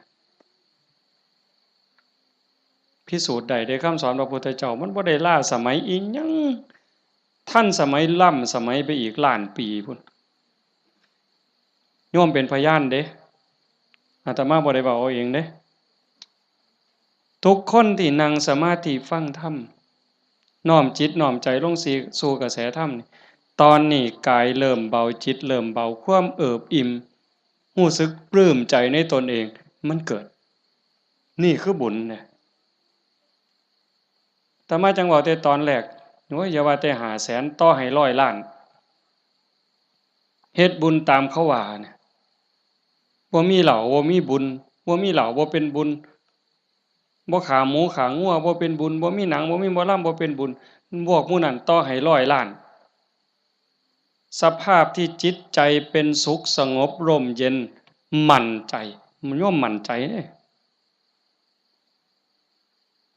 พิสูจน์ได้ด้วยคำสอนพระพุทธเจ้ามันบ่ได้ล้าสมัยอีหยังทันสมัยล้ำสมัยไปอีกล้านปีพุ่นโยมเป็นพยานเด้อาตมาบ่ได้เว้าเอาเองเด้ทุกคนที่นั่งสมาธิฟังธรรมน้อมจิตน้อมใจลงสู่กระแสธรรมนี่ตอนนี้กายเริ่มเบาจิตเริ่มเบาความเอิบอิ่ม รู้สึกปลื้มใจในตนเองมันเกิดนี่คือบุญเนี่ยแต่มาจังหวะแต่ตอนแรกโอ้ยอย่าว่าแต่500,000ต่อให้100,000,000เฮ็ดบุญตามเขาว่าเนี่ยบ่มีเหล้าบ่มีบุญบ่มีเหล้าบ่เป็นบุญบ่ขาหมูขางัวบ่เป็นบุญบ่มีหนังบ่มีหมอลำบ่เป็นบุญพวกหมู่นั้นต่อให้100,000,000สภาพที่จิตใจเป็นสุขสงบร่มเย็นมั่นใจมันย่อมมั่นใจเด้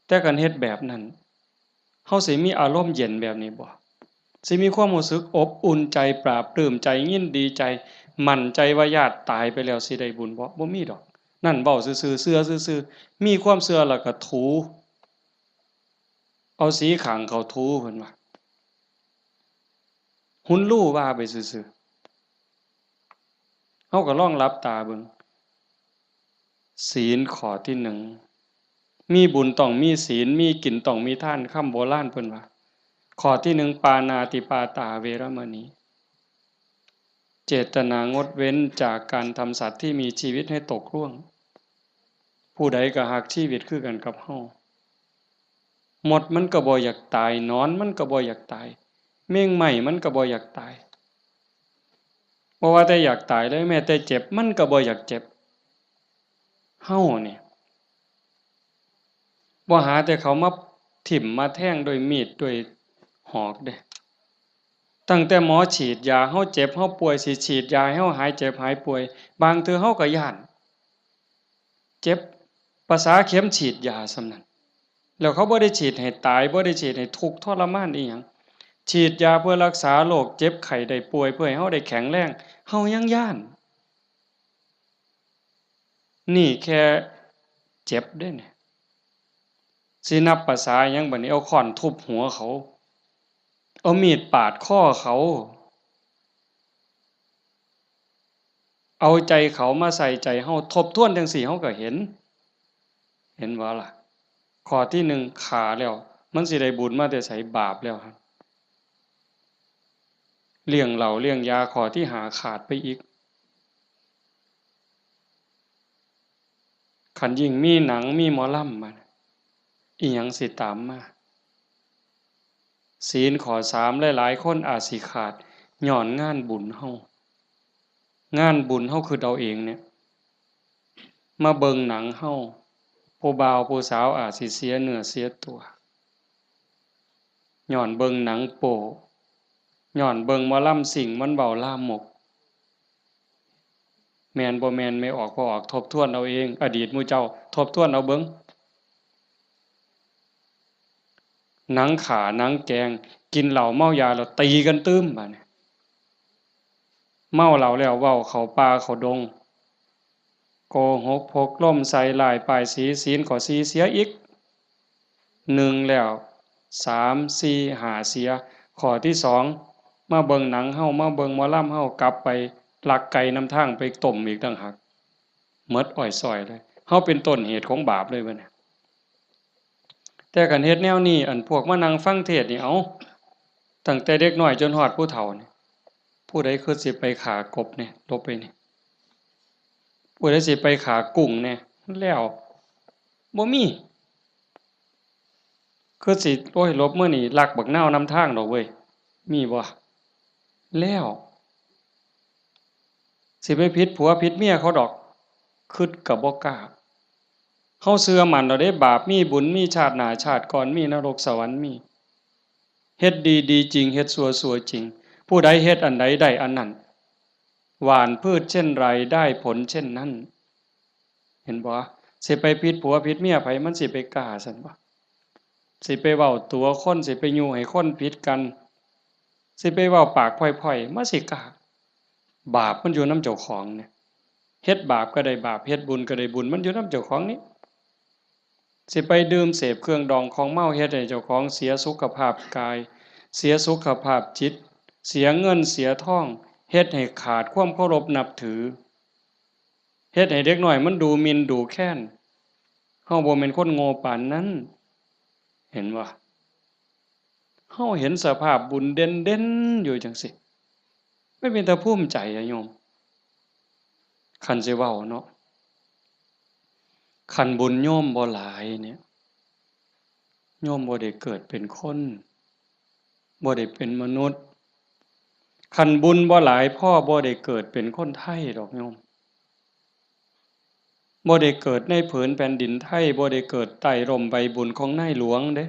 แต่กันเฮ็ดแบบนั้นเฮาสิมีอารมณ์เย็นแบบนี้บ่สิมีความรู้สึกอบอุ่นใจปลาบปลื้มใจยินดีใจมั่นใจว่าญาติตายไปแล้วสิได้บุญบ่มีดอกนั่นเว้าซื่อๆเชื่อซื่อๆมีความเชื่อแล้วก็ถูเอาสีข้างเขาถูเพิ่นว่าหุนรู้ว่าไปซื่อๆเฮาก็ลองหลับตาเบิ่งศีลข้อที่1มีบุญต้องมีศีลมีกินต้องมีทานคำโบราณเพิ่นว่าข้อที่1ปานาติปาตาเวรมณีเจตนางดเว้นจากการทำสัตว์ที่มีชีวิตให้ตกล่วงผู้ใดก็ฮักชีวิตคือกันกับเฮาหมดมันก็บ่อยากตายนอนมันก็บ่อยากตายเม่งไหม้มันก็บ่อยากตายบ่ว่าแต่อยากตายเลยแม้แต่เจ็บมันก็บ่อยากเจ็บเฮานี่บ่หาแต่เขามาถิ่มมาแทงด้วยมีดด้วยหอกเด้ตั้งแต่หมอฉีดยาเฮาเจ็บเฮาป่วยสิฉีดยาให้เฮาหายเจ็บหายป่วยบางเทื่อเฮาก็ย้านเจ็บภาษาเข็มฉีดยาส่ำนั้นแล้วเขาบ่ได้ฉีดให้ตายบ่ได้ฉีดให้ทุกข์ทรมานอีหยังฉีดยาเพื่อรักษาโรคเจ็บไข้ได้ป่วยเพื่อให้เฮาได้แข็งแรงเฮายังย้านนี่แค่เจ็บเด้เนี่ยสินับภาษาหยังบัดนี้เอาค้อนทุบหัวเขาเอามีดปาดคอเขาเอาใจเขามาใส่ใจเฮาทบทวนจังซี่เฮาก็เห็นบ่ล่ะข้อที่1ฆ่าแล้วมันสิได้บุญมาแต่ไสบาปแล้วครับเลี้ยงเหล้าเลี้ยงยาข้อที่5ขาดไปอีกคันยิ่งมีหนังมีหมอลำมาอิหยังสิตามมาศีลข้อ3หลายๆคนอาจสิขาดญ้อนงานบุญเฮางานบุญเฮาคิดเอาเองเนี่ยมาเบิ่งหนังเฮาผู้บ่าวผู้สาวอาจสิเสียเนื้อเสียตัวย้อนเบิ่งหนังโป๊ย้อนเบิ่งหมอลำซิ่งมันเว้าลามกแม่นบ่แม่นไม่ออกบ่ออกทบทวนเอาเองอดีตหมู่เจ้าทบทวนเอาเบิ่งหนังขาหนังแกงกินเหล้าเมายาแล้วตีกันตึ้มบัดนี้เมาเหล้าแล้วเว้าเข้าป่าเข้าดงโกหกพกลมใส่ร้ายป้ายสีศีลข้อ4เสียอีก1แล้ว3 4 5เสียข้อที่2มาเบิ่งหนังเฮามาเบิ่งหมอลำเฮากลับไปลักไก่นำทางไปต้มอีกต่างหากหมดอ้อยส้อยเลยเฮาเป็นต้นเหตุของบาปเลยบัดนี้แต่คันเฮ็ดแนวนี้อันพวกมานั่งฟังเทศน์นี่เอ้าตั้งแต่เด็กน้อยจนฮอดผู้เฒ่านี่ผู้ใดคือสิไปฆ่ากบเนี่ยลบไปนี่ผู้ใดสิไปฆ่ากุ้งแน่แล้วบ่มีคือสิโอ้ยลบมื้อนี้ลักบักนาวนำทางดอกเว้ยมีบ่แล้วสิไปผิดผัวผิดเมียเขาดอกคิดก็บ่กล้าเฮาเชื่อมั่นแล้วเด้บาปมีบุญมีชาติหน้าชาติก่อนมีนรกสวรรค์มีเฮ็ดดีดีจริงเฮ็ดชั่วจริงผู้ใดเฮ็ดอันใดได้อันนั้นหว่านพืชเช่นไรได้ผลเช่นนั้นเห็นบ่สิไปผิดผัวผิดเมียไผมันสิไปกล้าซั่นบ่สิไปเว้าตัวคนสิไปยุให้คนผิดกันสิไปเว้าปากพร่อยๆมาสิกล้าบาปมันอยู่นำเจ้าของเนี่ยเฮ็ดบาปก็ได้บาปเฮ็ดบุญก็ได้บุญมันอยู่นำเจ้าของนี่สิไปดื่มเสพเครื่องดองของเมาเฮ็ดให้เจ้าของเสียสุขภาพกายเสียสุขภาพจิตเสียเงินเสียทองเฮ็ดให้ขาดความเคารพนับถือเฮ็ดให้เด็กน้อยมันดูหมิ่นดูแคลนเฮาบ่แม่นคนโง่ปานนั้นเห็นบ่เฮาเห็นสภาพบุญเด่นๆอยู่จังซี่ไม่เป็นตาภูมิใจอะโยม คันสิเว้าเนาะคันบุญโยมบ่หลายเนี่ยโยมบ่ได้เกิดเป็นคนบ่ได้เป็นมนุษย์คันบุญบ่หลายพ่อบ่ได้เกิดเป็นคนไทยดอกโยมบ่ได้เกิดในผืนแผ่นดินไทยบ่ได้เกิดใต้ร่มใบบุญของนายหลวงเด้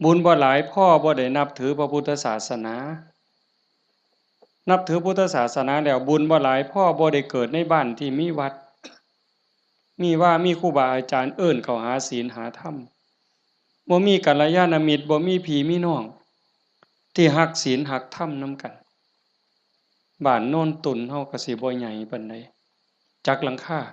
บุญบ่หลายพ่อบ่ได้นับถือพระพุทธศาสนานับถือพุทธศาสนาแล้วบุญบ่หลายพ่อบ่ได้เกิดในบ้านที่มีวัดมีครูบาอาจารย์เอิ้นเข้าหาศีลหาธรรมบ่มีกัลยาณมิตรบ่มีพี่มีน้องที่รักศีลรักธรรมนำกันบ้านโน่นตุนเฮาก็สิบ่ใหญ่ปานใดจักหลังคา85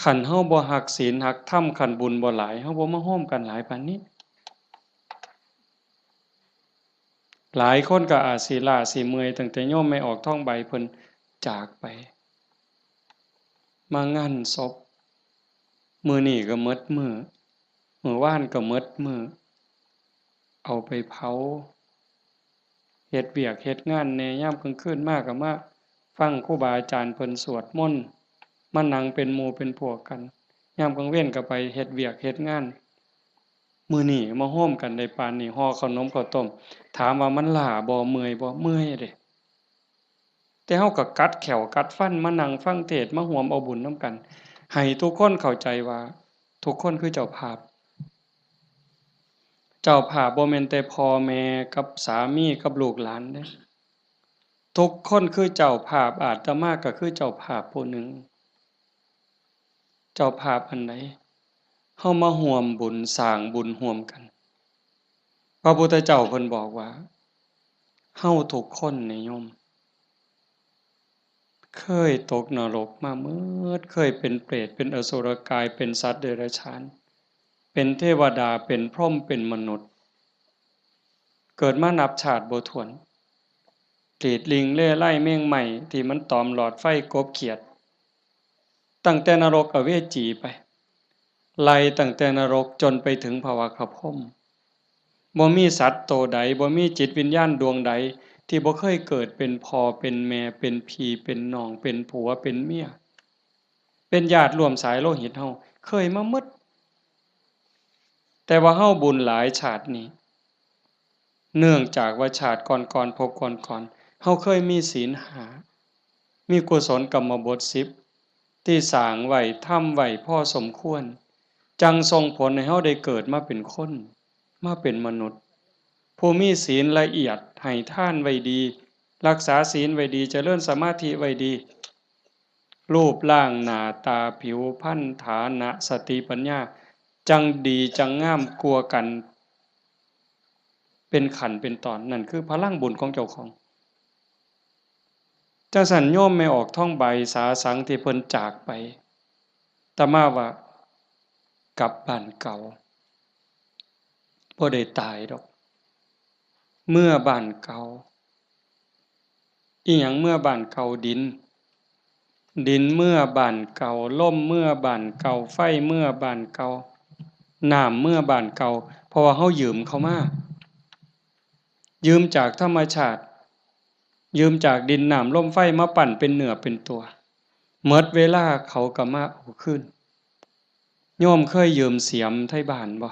คันเฮาบ่รักศีลรักธรรมคันบุญบ่หลายเฮาบ่มาโฮมกันหลายปานนี้หลายคนก็อาจสิล้าสิเมื่อยตั้งแต่โยมไม่ออกท้องใบเพิ่นจากไปมางานศพมื้อนี้ก็หมดมื้อมื้อวานก็หมดมื้อเอาไปเผาเฮ็ดเวียกเฮ็ดงานแหน่ยามกลางคืนมาก็มาฟังครูบาอาจารย์เพิ่นสวดมนต์มานั่งเป็นหมู่เป็นพวกกันยามกลางเว้นก็ไปเฮ็ดเวียกเฮ็ดงานมื้อนี้มาร่วมกันได้ปานนี้ห่อขนมข้าวต้มถามว่ามันล้าบ่เมื่อยบ่เมื่อยเด้แต่เฮาก็กัดแขวกัดฟันมานั่งฟังเทศน์มาร่วมเอาบุญนำกันให้ทุกคนเข้าใจว่าทุกคนคือเจ้าภาพเจ้าภาพบ่แม่นแต่พ่อแม่กับสามีกับลูกหลานเด้ทุกคนคือเจ้าภาพอาตมาก็คือเจ้าภาพผู้หนึ่งเจ้าภาพอันใดเฮามาร่วมบุญสร้างบุญร่วมกันพระพุทธเจ้าเพิ่นบอกว่าเฮาทุกคนนี่โยมเคยตกนรกมาเมิดเคยเป็นเปรตเป็นอสุรกายเป็นสัตว์เดรัจฉานเป็นเทวดาเป็นพรหมเป็นมนุษย์เกิดมานับชาติบ่ถ้วนกรีดลิงเล่ไล่แมงใหม่ที่มันตอมหลอดไฟกบเขียดตั้งแต่นรกอเวจีไปไล่ตั้งแต่นรกจนไปถึงภวคพรหมบ่มีสัตว์โตใดบ่มีจิตวิญญาณดวงใดที่บ่เคยเกิดเป็นพ่อเป็นแม่เป็นพี่เป็นน้องเป็นผัวเป็นเมียเป็นญาติร่วมสายโลหิตเฮาเคยมาหมดแต่ว่าเฮาบุญหลายชาตินี้เนื่องจากว่าชาติก่อนๆภพก่อนๆเฮาเคยมีศีล5มีกุศลกรรมบท10ที่สร้างไว้ทำไว้พอสมควรจังส่งผลให้เฮาได้เกิดมาเป็นคนมาเป็นมนุษย์ผู้มีศีลละเอียดให้ทานไว้ดีรักษาศีลไว้ดีเจริญสมาธิไว้ดีรูปร่างหน้าตาผิวพรรณฐานะสติปัญญาจังดีจังงามกลัวกันเป็นขันเป็นตอนนั่นคือพลังบุญของเจ้าของจังสันโยมไม่ออกท่องใบสาสังที่เพิ่นจากไปแต่มาว่ากลับบ้านเก่าบ่ได้ตายดอกเมื่อบ้านเก่าอีหยังเมื่อบ้านเก่าดินเมื่อบ้านเก่าลมเมื่อบ้านเก่าไฟเมื่อบ้านเก่าน้ำเมื่อบ้านเก่าเพราะว่าเฮายืมเขามายืมจากธรรมชาติยืมจากดินน้ำลมไฟมาปั่นเป็นเนื้อเป็นตัวหมดเวลาเขาก็มาเอาคืนโยมเคยยืมเสียมไทบ้านบ่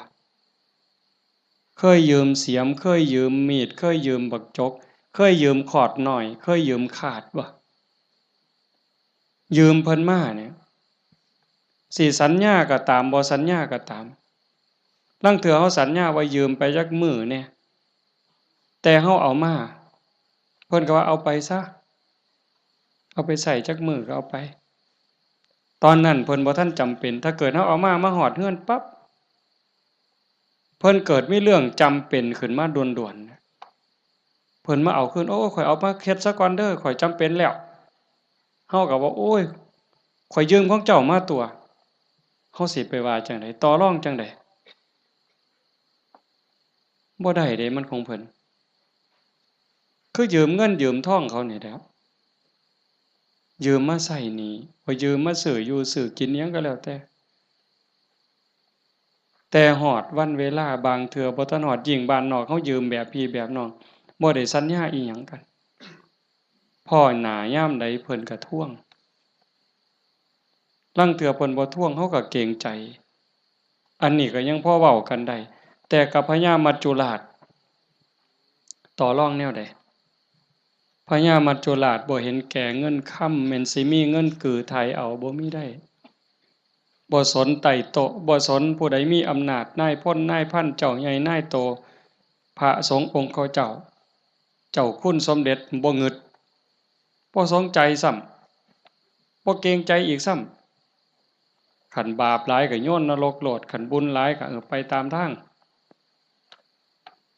เคยยืมเสียมเคยยืมมีดเคยยืมบักจกเคยยืมขอดหน่อยเคยยืมขาดบ่ยืมเพิ่นมาเนี่ยสิสัญญาก็ตามบ่สัญญาก็ตามลางเทื่อเฮาสัญญาว่ายืมไปจักมื้อเนี่ยแต่เฮาเอามาเพิ่นก็ว่าเอาไปซะเอาไปใช้จักมื้อก็เอาไปตอนนั้นเพิ่นบ่ทันจำเป็นถ้าเกิดเฮาเอามาฮอดเรือนปั๊บเพิ่นเกิดมีเรื่องจำเป็นขึ้นมาด่วนๆเพิ่นมาเอาคืนโอ้ข้อยเอามาเฮ็ดซะก่อนเด้อข้อยจำเป็นแล้วเฮาก็ว่าโอ้ยข้อยยืมของเจ้ามาตัวเฮาสิไปว่าจั่งใดต่อรองจั่งใดบ่ได้เดะมันของเพิ่นคือยืมเงินยืมทองเขานี่แหละยืมมาใช้หนี้บ่ยืมมาซื้ออยู่ซื้อกินอิหยังก็แล้วแต่ แต่ฮอดวันเวลาบางเทื่อบ่ทันฮอดยิ่งบ้านนอกเฮายืมแบบพี่แบบน้องบ่ได้สัญญาอิหยังกันพ้อหน้ายามใดเพิ่นก็ทวงลางเทื่อเพิ่นบ่ทวงเฮาก็เกรงใจอันนี้ก็ยังพอเว้ากันได้แต่กับพญามัจจุราชต่อรองแนวใดพญามัจจุราชบ่เห็นแก่เงินค่ำแม่นสิมีเงินกือไถเอาบ่มีได้บ่สนไต่โต๊ะบ่สนผู้ใดมีอำนาจนายพลนายพันเจ้าใหญ่นายโตพระสงฆ์องค์เขาเจ้าคุณสมเด็จบ่งึดบ่สนใจซ้ำบ่เกรงใจอีกซ้ำขันบาปหลายก็โยนนรกโลดขันบุญหลายก็ไปตามทาง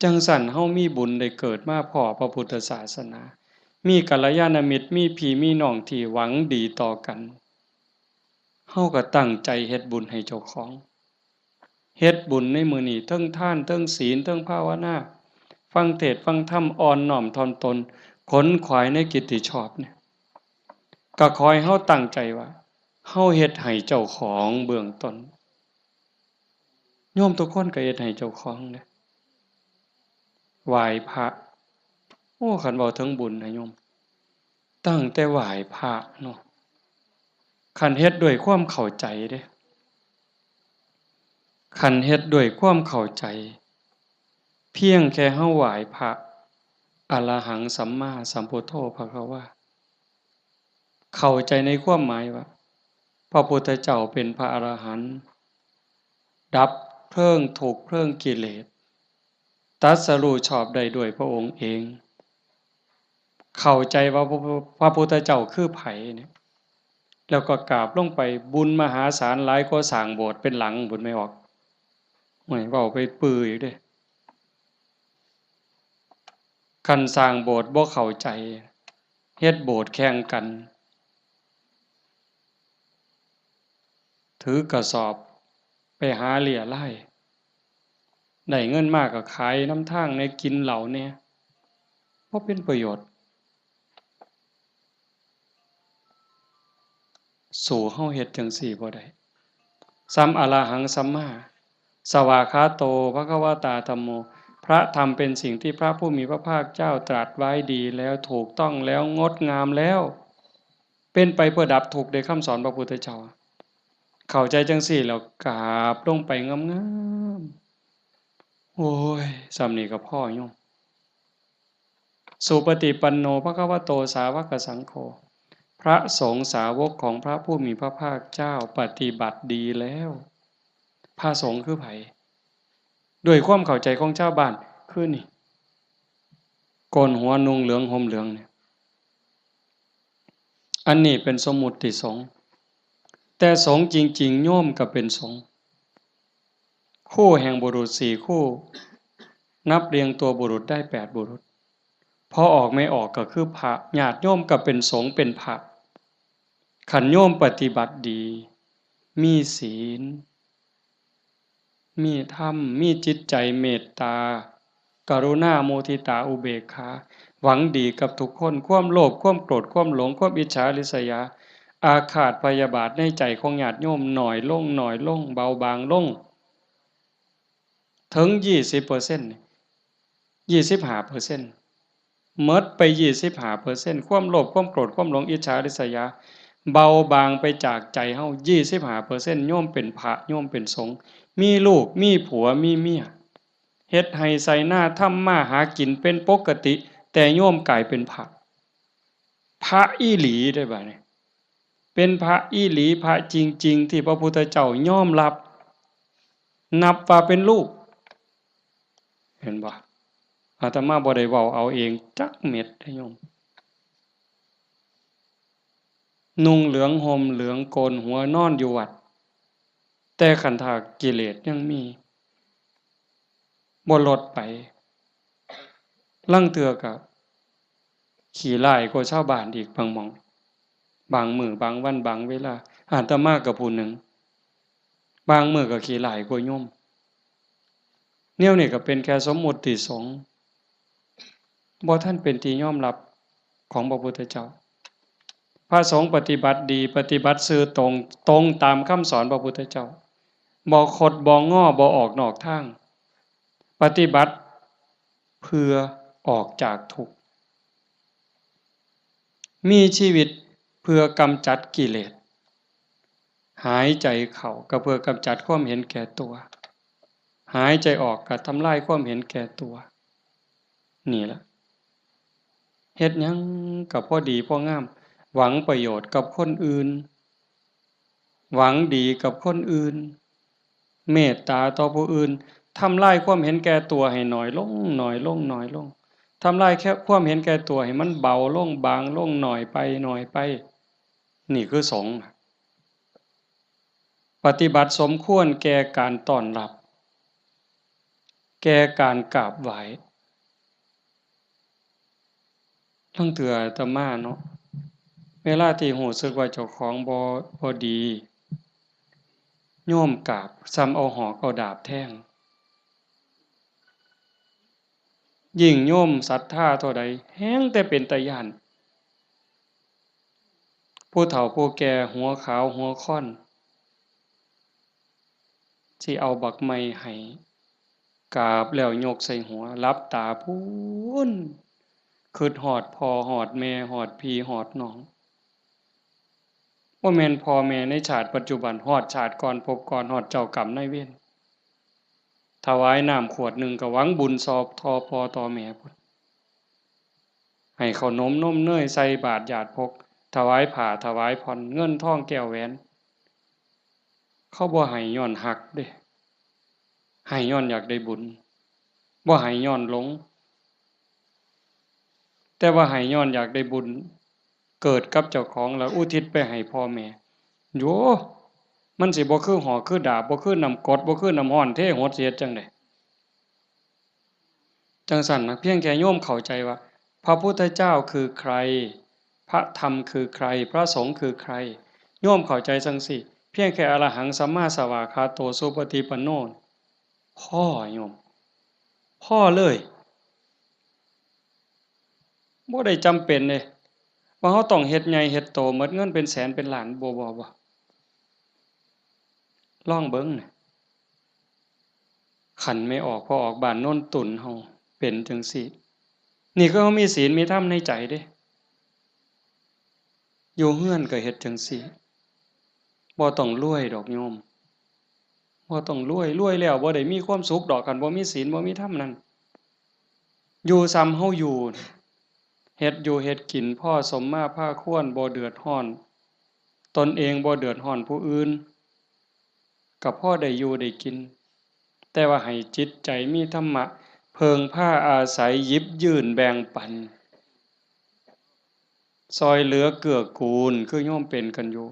จังสั่นเฮามีบุญได้เกิดมาพ้อพระพุทธศาสนามีกัลยาณมิตรมีพี่มีน้องที่หวังดีต่อกันเฮาก็ตั้งใจเฮ็ดบุญให้เจ้าของเฮ็ดบุญในมื้อนี้เทิงทานเทิงศีลเทิงภาวนาฟังเทศน์ฟังธรรมอ่อนน้อมถ่อมตนขนขวายในกิตติชอบเนี่ยก็ขอให้เฮาตั้งใจว่าเฮาเฮ็ดให้เจ้าของเบื้องต้นโยมทุกคนก็เฮ็ดให้เจ้าของเด้ไหว้พระโอ้คันเว้าถึงบุญนะโยมตั้งแต่ไหว้พระเนาะคันเฮ็ดด้วยความเข้าใจเด้คันเฮ็ดด้วยความเข้าใจเพียงแค่เฮาไหว้พระอรหังสัมมาสัมพุทโธภควาเข้าใจในความหมายว่าพระพุทธเจ้าเป็นพระอรหันต์ดับเพลิงทุกข์เพลิงกิเลสตรัสรู้ชอบได้ด้วยพระองค์เองเข้าใจว่าพระพุทธเจ้าคือไผเนี่ยแล้วก็กราบลงไปบุญมหาศาลหลายกว่าสร้างโบสถ์เป็นหลังบุญไม่ออกโอ้ยเว้าไปปื้ออีกเด้คันสร้างโบสถ์บ่เข้าใจเฮ็ดโบสถ์แข่งกันถือกระสอบไปหาเหลี่ยไล่ได้เงินมากก็ขายน้ำทางในกินเหล้าเนี่ยบ่เป็นประโยชน์สู่เฮาเฮ็ดจังซี่บ่ได้สัมอะระหังสัมมาสวากขาโตภควตาธัมโมพระธรรมเป็นสิ่งที่พระผู้มีพระภาคเจ้าตรัสไว้ดีแล้วถูกต้องแล้วงดงามแล้วเป็นไปเพื่อดับทุกข์ในคำสอนพระพุทธเจ้าเข้าใจจังซี่แล้วกราบลงไปงามๆโอ้ยสำนี้ก็พอโยมสุปฏิปันโนภควโตสาวกสังโฆพระสงฆ์สาวกของพระผู้มีพระภาคเจ้าปฏิบัติดีแล้วพระสงฆ์คือไผด้วยความเข้าใจของชาวบ้านคือนี่โกนหัวนุ่งเหลืองห่มเหลืองเนี่ยอันนี้เป็นสมมุติสงฆ์แต่สงฆ์จริงๆโยมก็เป็นสงฆ์คู่แห่งบุรุษ4คู่นับเรียงตัวบุรุษได้8บุรุษพอออกไม่ออกก็คือพระญาติโยมก็เป็นสงฆ์เป็นพระขันโยมปฏิบัติดีมีศีลมีธรรมมีจิตใจเมตตากรุณาโมทิตาอุเบกขาหวังดีกับทุกคนความโลภความโกรธความหลงความอิจฉาริษยาอาฆาตพยาบาทในใจของญาติโยมหน่อยลงหน่อยลงเบาบางลงถึง20% 25%หมดไป25%ความโลภความโกรธความหลงอิจฉาริษยาเบาบางไปจากใจเฮา25%โยมเป็นพระโยมเป็นสงฆ์มีลูกมีผัวมีเมียเฮ็ดให้ใส่หน้าทำมาหากินเป็นปกติแต่โยมกลายเป็นพระอีหลีได้บ่เนี่ยเป็นพระอีหลีพระจริงๆที่พระพุทธเจ้ายอมรับนับว่าเป็นลูกเห็นบ่อาตมาบ่ได้เว้าเอาเองจักเม็ดเด้อโยมนุ่งเหลืองห่มเหลืองโกนหัวนอนอยู่วัดแต่ขันธากิเลสยังมีบ่ลดไปลางเทื่อก็ขี้ร้ายกว่าชาวบ้านอีกบางหม้องบางมื้อบางวันบางเวลาอาตมาก็ผู้หนึ่งบางมื้อก็ขี้ร้ายกว่าโยมแนวนี้ก็เป็นแค่สมมุติสงฆ์บ่ทันเป็นที่ยอมรับของพระพุทธเจ้าพระสงฆ์ปฏิบัติดีปฏิบัติซื่อตรงตามคำสอนพระพุทธเจ้า บ่คดบ่ง้อบ่ออกนอกทางปฏิบัติเพื่อออกจากทุกข์มีชีวิตเพื่อกำจัดกิเลสหายใจเข้าก็เพื่อกำจัดความเห็นแก่ตัวหายใจออกก็ทำลายความเห็นแก่ตัวนี่ล่ะเฮ็ดหยังก็พอดีพองามหวังประโยชน์กับคนอื่นหวังดีกับคนอื่นเมตตาต่อผู้อื่นทำลายความเห็นแก่ตัวให้น้อยลงน้อยลงน้อยลงทำลายแค่ความเห็นแก่ตัวให้มันเบาลงบางลงหน่อยไปหน่อยไปนี่คือสงฆ์ปฏิบัติสมควรแก่การต้อนรับแก่การกราบไหว้ทั้งเถื่ออาตมาเนาะเวลาที่รู้สึกว่าเจ้าของบ่ดีโยมกราบซ้ำเอาหอกเอาดาบแทงยิ่งโยมศรัทธาเท่าใดแฮงแต่เป็นตาย้านผู้เฒ่าผู้แก่หัวขาวหัวค่อนสิเอาบักไม้ให้กราบแล้วยกใส่หัวหลับตาพูนคิดฮอดพ่อฮอดแม่ฮอดพี่ฮอดน้องบ่แม่นพ่อแม่ในชาติปัจจุบันฮอดชาติก่อนภพก่อนฮอดเจ้ากรรมนายเวรถวายน้ำขวดหนึ่งก็หวังบุญสอบทอพ่อต่อแม่พุ่นให้ขนมนมเนยใส่บาตรญาติพกถวายผ้าถวายผ่อนเงินทองแก้วแหวนเขาบ่ให้ย้อนฮักเด้ให้ย้อนอยากได้บุญบ่ให้ย้อนหลงแต่ว่าให้ย้อนอยากได้บุญเกิดกับเจ้าของแล้วอุทิศไปให้พ่อแม่โยมันสิบ่คือหอกคือดาบบ่คือน้ำกรดบ่คือน้ำร้อนเทโหดเสียจังได๋จังซั่นนะเพียงแค่โยมเข้าใจว่าพระพุทธเจ้าคือใครพระธรรมคือใครพระสงฆ์คือใครโยมเข้าใจจังซี่เพียงแค่อรหังสัมมาสวากขาโตสุปฏิปันโนพ่อโยมพ่อเลยบ่ได้จำเป็นเด้ว่าเราต้องเฮ็ดใหญ่เฮ็ดโตหมดเงินเป็นแสนเป็นล้านบ่ลองเบิ่งน่ะคันไม่ออกพอออกบ้านโน้นตุ่นเฮาเป็นจังซี่นี่คือเฮามีศีลมีธรรมในใจเด้อยู่เรือนก็เฮ็ดจังซี่บ่ต้องรวยดอกโยมบ่ต้องรวยแล้วบ่ได้มีความสุขดอกคันบ่มีศีลบ่มีธรรมนั่นอยู่ส่ำเฮาอยู่เฮ็ดอยู่เฮ็ดกินพอสมมาพาควรบ่เดือดร้อนตนเองบ่เดือดร้อนผู้อื่นก็พอได้อยู่ได้กินแต่ว่าให้จิตใจมีธรรมะเพิงพาอาศัยหยิบยื่นแบ่งปันซอยเหลือเกื้อกูลคือโยมเป็นกันอยู่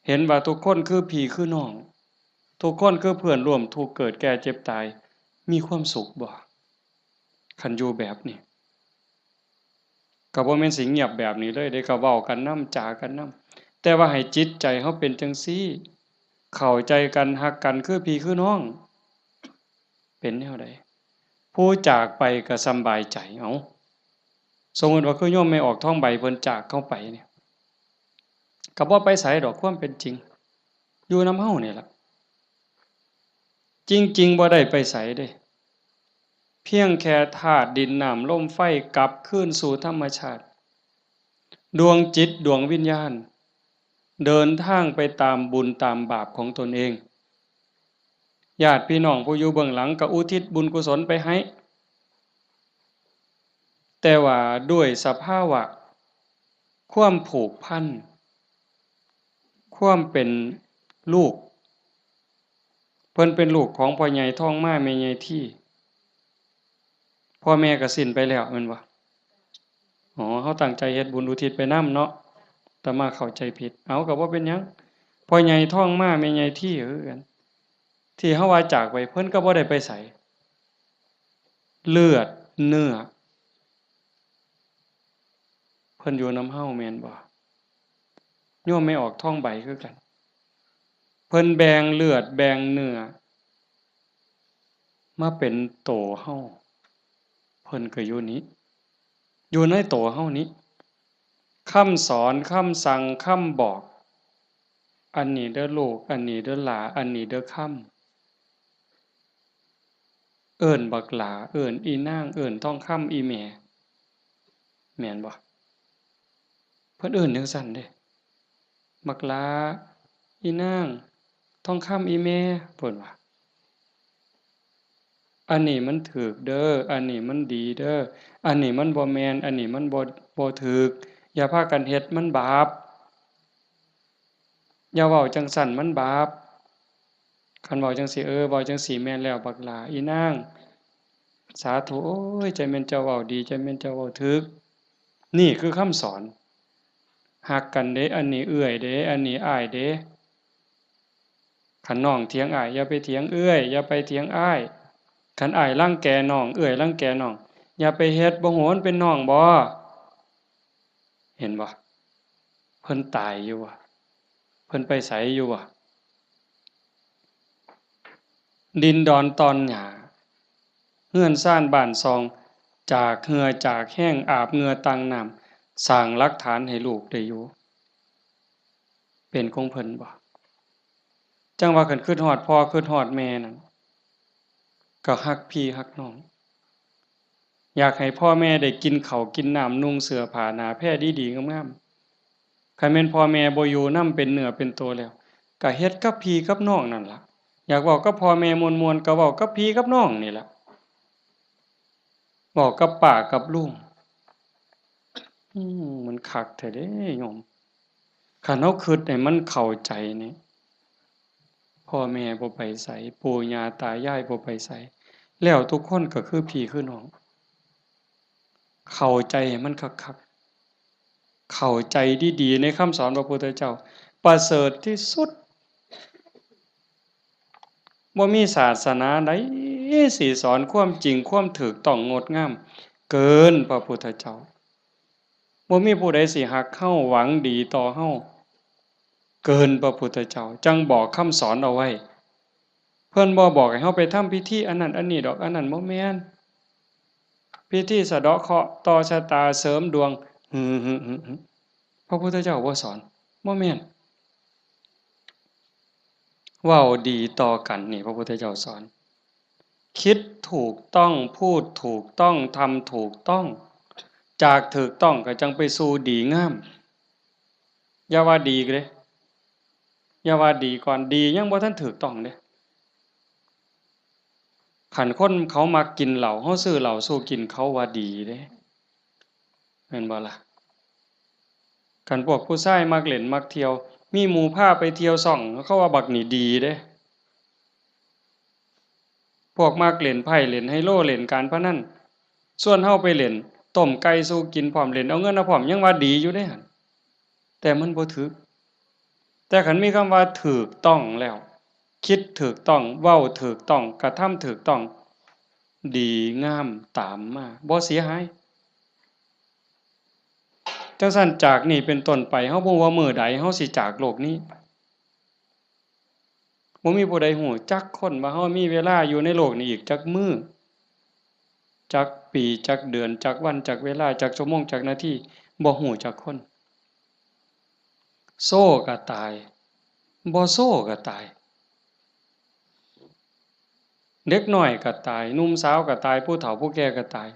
เห็นว่าทุกคนคือพี่คือน้องทุกคนคือเพื่อนร่วมทุกข์เกิดแก่เจ็บตายมีความสุขบ่คันอยู่แบบนี้ก็บ่แม่นสิเงียบแบบนี้เลยเด้ก็เว้ากันนำจากันนำแต่ว่าให้จิตใจเฮาเป็นจังซี่เข้าใจกันรักกันคือพี่คือน้องเป็นแนวใดผู้จากไปก็สำบายใจเอ้าสมมุติว่าคือโยมไม่ออกท้องใบเพิ่นจากเข้าไปเนี่ยก็บ่ไปไสดอกความเป็นจริงอยู่นำเฮานี่ล่ะจริงๆบ่ได้ไปไสเด้เพียงแค่ธาตุดินน้ำลมไฟกลับคืนสู่ธรรมชาติดวงจิตดวงวิญญาณเดินทางไปตามบุญตามบาปของตนเองญาติพี่น้องผู้อยู่เบื้องหลังก็อุทิศบุญกุศลไปให้แต่ว่าด้วยสภาวะความผูกพันความเป็นลูกเพิ่นเป็นลูกของพ่อใหญ่ท้องมาแม่ใหญ่ที่พ่อแม่ก็สิ้นไปแล้วแม่นบ่อ๋อเฮาตั้งใจเฮ็ดบุญอุทิศไปนำเนาะแต่มาเข้าใจผิดเอาก็บ่เป็นหยังพ่อใหญ่ท้องมาแม่ใหญ่ที่คือกันที่เฮาว่าจากไปเพิ่นก็บ่ได้ไปไสเลือดเนื้อเพิ่นอยู่นำเฮาแม่นบ่โยมไม่ออกท้องใบคือกันเพิ่นแบ่งเลือดแบ่งเนื้อมาเป็นโตเฮาเพิ่นก็อยู่นี้อยู่ในโตเฮานี้คำสอนคำสั่งคำบอก อันนี้เด้อลูกอันนี้เด้อหลาอันนี้เด้อค่ำเอิ้นบักหลาเอิ้นอีนางเอิ้นทองคำอีแม่แม่นบ่เพิ่นเอิ้นจั่งซั้นเด้บักหลาอีนางทองคำอีแม่เพิ่นว่าอันนี้มันถูกเด้ออันนี้มันดีเด้ออันนี้มันบ่แม่นอันนี้มันบ่ถูกอย่าพากันเฮ็ดมันบาปอย่าเว้าจั่งซั้นมันบาปคันเว้าจั่งซี้เว้าจั่งซี้แม่นแล้วบักหลาอีนางสาธุโอ๊ยใจแม่นเจ้าเว้าดีใจแม่นเจ้าเว้าถูกนี่คือคำสอนรักกันเด้อันนี้เอื้อยเด้อันนี้อ้ายเด้คันน้องเถียงอ้ายอย่าไปเถียงเอื้อยอย่าไปเถียงอ้ายคันอ้ายรังแกน้องเอื้อยรังแกน้องอย่าไปเฮ็ดบ่โหนเป็นน้องบ่เห็นบ่เพิ่นตายอยู่อะเพิ่นไปไสอยู่อะดินดอนตอนหญ้าเรือนซ่านบ้านซองจากเหงื่อจากแห้งอาบเหงื่อตังน้ำสร้างหลักฐานให้ลูกได้อยู่เป็นของเพิ่นบ่จังว่าคันคิดฮอดพ่อคิดฮอดแม่นั่นก็รักพี่รักน้องอยากให้พ่อแม่ได้กินข้าวกินน้ำนุ่งเสื้อผ้าหน้าแพรดีๆงามๆคันแม่นพ่อแม่บ่อยู่นำเป็นเนื้อเป็นตัวแล้วก็เฮ็ดกับพี่กับน้องนั่นล่ะอยากเว้ากับพ่อแม่ม่วนๆก็เว้ากับพี่กับน้องนี่ล่ะเว้ากับป้ากับลุงมันคักแท้เด้โยมคันเราคิดให้มันเข้าใจนี่พ่อแม่บ่ไปไสปู่ย่าตายายบ่ไปไสแล้วทุกคนก็คือพี่คือน้องเข้าใจให้มันคักๆเข้าใจดีๆในคำสอนพระพุทธเจ้าประเสริฐที่สุดบ่มีศาสนาใดสิสอนความจริงความถูกต้องงดงามเกินพระพุทธเจ้าบ่มีผู้ใดสิรักเราหวังดีต่อเราเกินพระพุทธเจ้าจังบอกคำสอนเอาไว้เพิ่นบ่บอกให้เราไปทำพิธีอันนั้นอันนี้ดอกอันนั้นบ่แม่นพิธีสะเดาะเคราะห์ต่อชะตาเสริมดวงฮึพระพุทธเจ้าบ่สอนบ่แม่นเว้าดีต่อกันนี่พระพุทธเจ้าสอนคิดถูกต้องพูดถูกต้องทำถูกต้องจากถูกต้องก็จังไปสู่ดีงามอย่าว่าดีเด้อย่าว่าดีก่อนดียังบ่ทันถูกต้องเด้คันคนเขามักกินเหล้าเราซื้อเหล้าสู่กินเขาว่าดีเด้แม่นบ่ล่ะคันพวกผู้ชายมักเล่นมักเที่ยวมีหมู่พาไปเที่ยวซ่องเขาว่าบักนี่ดีเด้พวกมักเล่นไพ่เล่นไฮโลเล่นการพนันส่วนเฮาไปเล่นต้มไก่สู่กินพร้อมเล่นเอาเงินเอาพร้อมยังว่าดีอยู่เด้หั่นแต่มันบ่ถูกแต่คันมีคำว่าถูกต้องแล้วคิดถูกต้องเว้าถูกต้องกระทำถูกต้องดีงามตามมาบ่เสียหายจังซั้นจากนี้เป็นต้นไปเฮาบ่ว่ามื้อใดเฮาสิจากโลกนี้บ่มีผู้ใดฮู้จักคนว่าเฮามีเวลาอยู่ในโลกนี้อีกจักมื้อจักปีจักเดือนจักวันจักเวลาจักชั่วโมงจักนาทีบ่ฮู้จักคนโซ่ก็ตายบ่โซ่ก็ตายเด็กน้อยก็ตายหนุ่มสาวก็ตายผู้เฒ่าผู้แก่ก็ตาย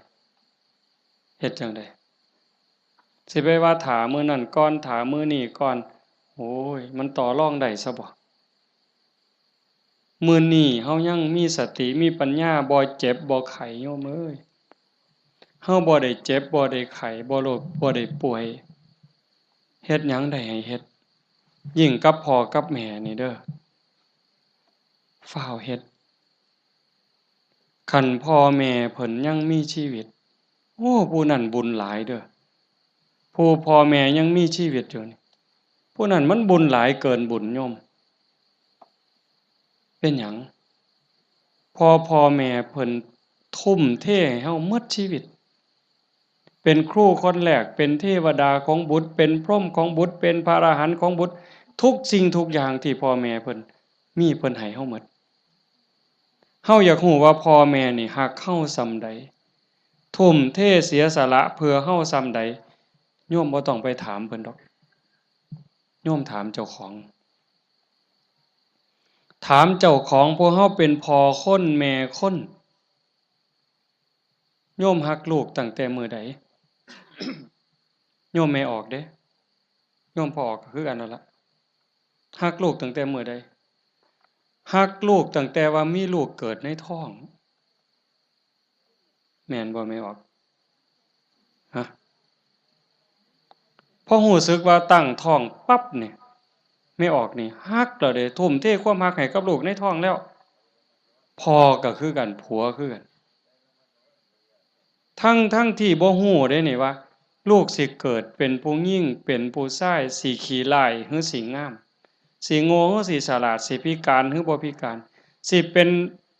เฮ็ดจั่งใดสิไปว่าท่ามื้อนั้นก่อนท่ามื้อนี้ก่อนโอ้ยมันต่อรองได้ซะบ่มื้อนี้เฮายังมีสติมีปัญญาบ่เจ็บบ่ไข้โยมเอ้ยเฮาบ่ได้เจ็บบ่ได้ไข้บ่โรคบ่ได้ป่วยเฮ็ดหยังได้ให้เฮ็ดยิ่งกับพ่อกับแม่นี่เด้อฟ้าวเฮ็ดคันพ่อแม่เพิ่นยังมีชีวิตโอ้ผู้นั้นบุญหลายเด้อผู้พ่อแม่ยังมีชีวิตอยู่นี่ผู้นั้นมันบุญหลายเกินบุญโยมเป็นหยังพ่อแม่เพิ่นทุ่มเทให้เฮาหมดชีวิตเป็นครูคนแรกเป็นเทวดาของบุตรเป็นพรหมของบุตรเป็นพระอรหันต์ของบุตรทุกสิ่งทุกอย่างที่พ่อแม่เพิ่นมีเพิ่นให้เฮาหมดเฮาอยากรู้ว่าพ่อแม่นี่รักเฮาส่ำใดทุ่มเทเสียสละเพื่อเฮาส่ำใดโยมบ่ต้องไปถามเพิ่นดอกโยมถามเจ้าของ ถามเจ้าของพวกเฮาเป็นพ่อคนแม่คนโยมฮักลูกตั้งแต่มื้อใด โยมแม่ออกเด้โยมพ่อออกก็คือกันนั่นล่ะฮักลูกตั้งแต่มื้อใดฮักลูกตั้งแต่ว่ามีลูกเกิดในท้องแม่นบ่แม่ออกฮะพอรู้สึกว่าตั้งท้องปั๊บนี่แม่ออกนี่ฮักแล้วเด้ทุ่มเทความฮักให้กับลูกในท้องแล้วพ่อก็คือกันผัวคือกันทั้งที่บ่ฮู้เด้นี่ว่าลูกสิเกิดเป็นผู้หญิงเป็นผู้ชายสิขี้ร้ายหรือสิงามสิโง่หรือสิฉลาดสิพิการหรือบ่พิการสิเป็น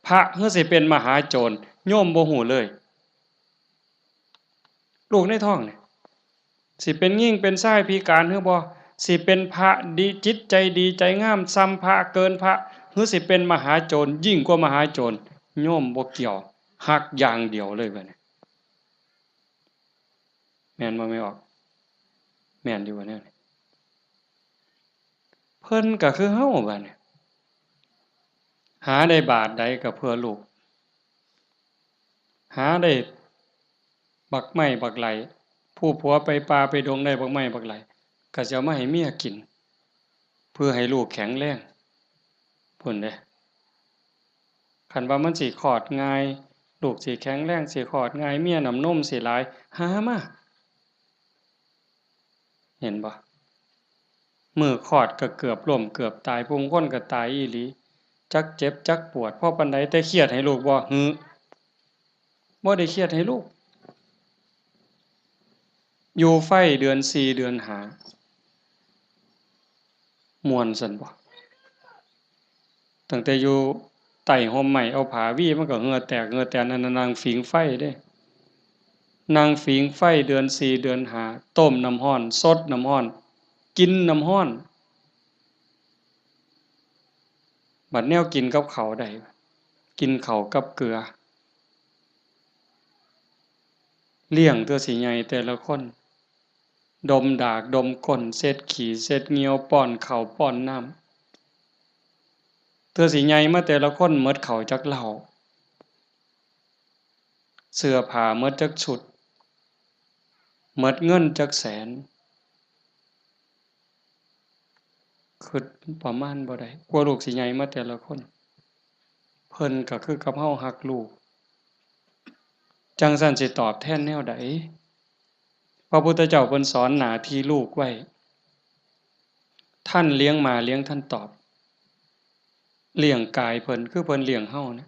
พระหรือสิเป็นมหาโจรโยมบ่ฮู้เลยลูกในท้องนี่สิเป็นหญิงเป็นชายพิการหรือบ่สิเป็นพระดีจิตใจดีใจงามซ้ำพระเกินพระหรือสิเป็นมหาโจรยิ่งกว่ามหาโจรโยมบ่เกี่ยวฮักอย่างเดียวเลยบัดนี้แม่นบ่แม่ออกแม่นอยู่บ่แนวนี้เพิ่นก็คือเฮาบัดนี้หาได้บาทใดก็เพื่อลูกหาได้บักไม้บักไหลผู้ผัวไปป่าไปดงได้บักไม้บักไหลก็สิเอามาให้เมียกินเพื่อให้ลูกแข็งแรงพุ่นเด้คันว่ามันสิคลอดง่ายลูกสิแข็งแรงสิคลอดง่ายเมียน้ำนมสิหลายหามาเห็นบ่มื้อคลอดก็เกือบล้มเกือบตายผู้คนก็ตายอีหลีจักเจ็บจักปวดเพราะปานใดแต่เครียดให้ลูกบ่บ่ได้เครียดให้ลูกอยู่ไฟเดือน4เดือน5ม่วนซั่นบ่ตั้งแต่อยู่ใต้ร่มไม้เอาผ้าวี่มันก็เหงื่อแตกเหงื่อแตนนั่นน่ะนั่งผิงไฟเด้นั่งผิงไฟเดือน4เดือน5ต้มน้ำร้อนสดน้ำร้อนกินน้ำร้อนบัดแนวกินกับข้าวได้กินข้าวกับเกลือเลี้ยงเทื่อสิใหญ่แต่ละคนดมดากดมก้นเช็ดขี้เช็ดเหงี่ยวป้อนข้าวป้อนน้ำเทื่อสิใหญ่มาแต่ละคนหมดข้าวจักเหล้าเสื้อผ้าหมดจักชุดหมดเงินจักแสนคิดประมาณบ่ได้กว่าลูกสิใหญ่มาแต่ละคนเพิ่นก็คือกับเฮารักลูกจังซั้นสิตอบแทนแนวใดพระพุทธเจ้าเพิ่นสอนหน้าที่ลูกไว้ท่านเลี้ยงมาเลี้ยงท่านตอบเลี้ยงกายเพิ่นคือเพิ่นเลี้ยงเฮานะ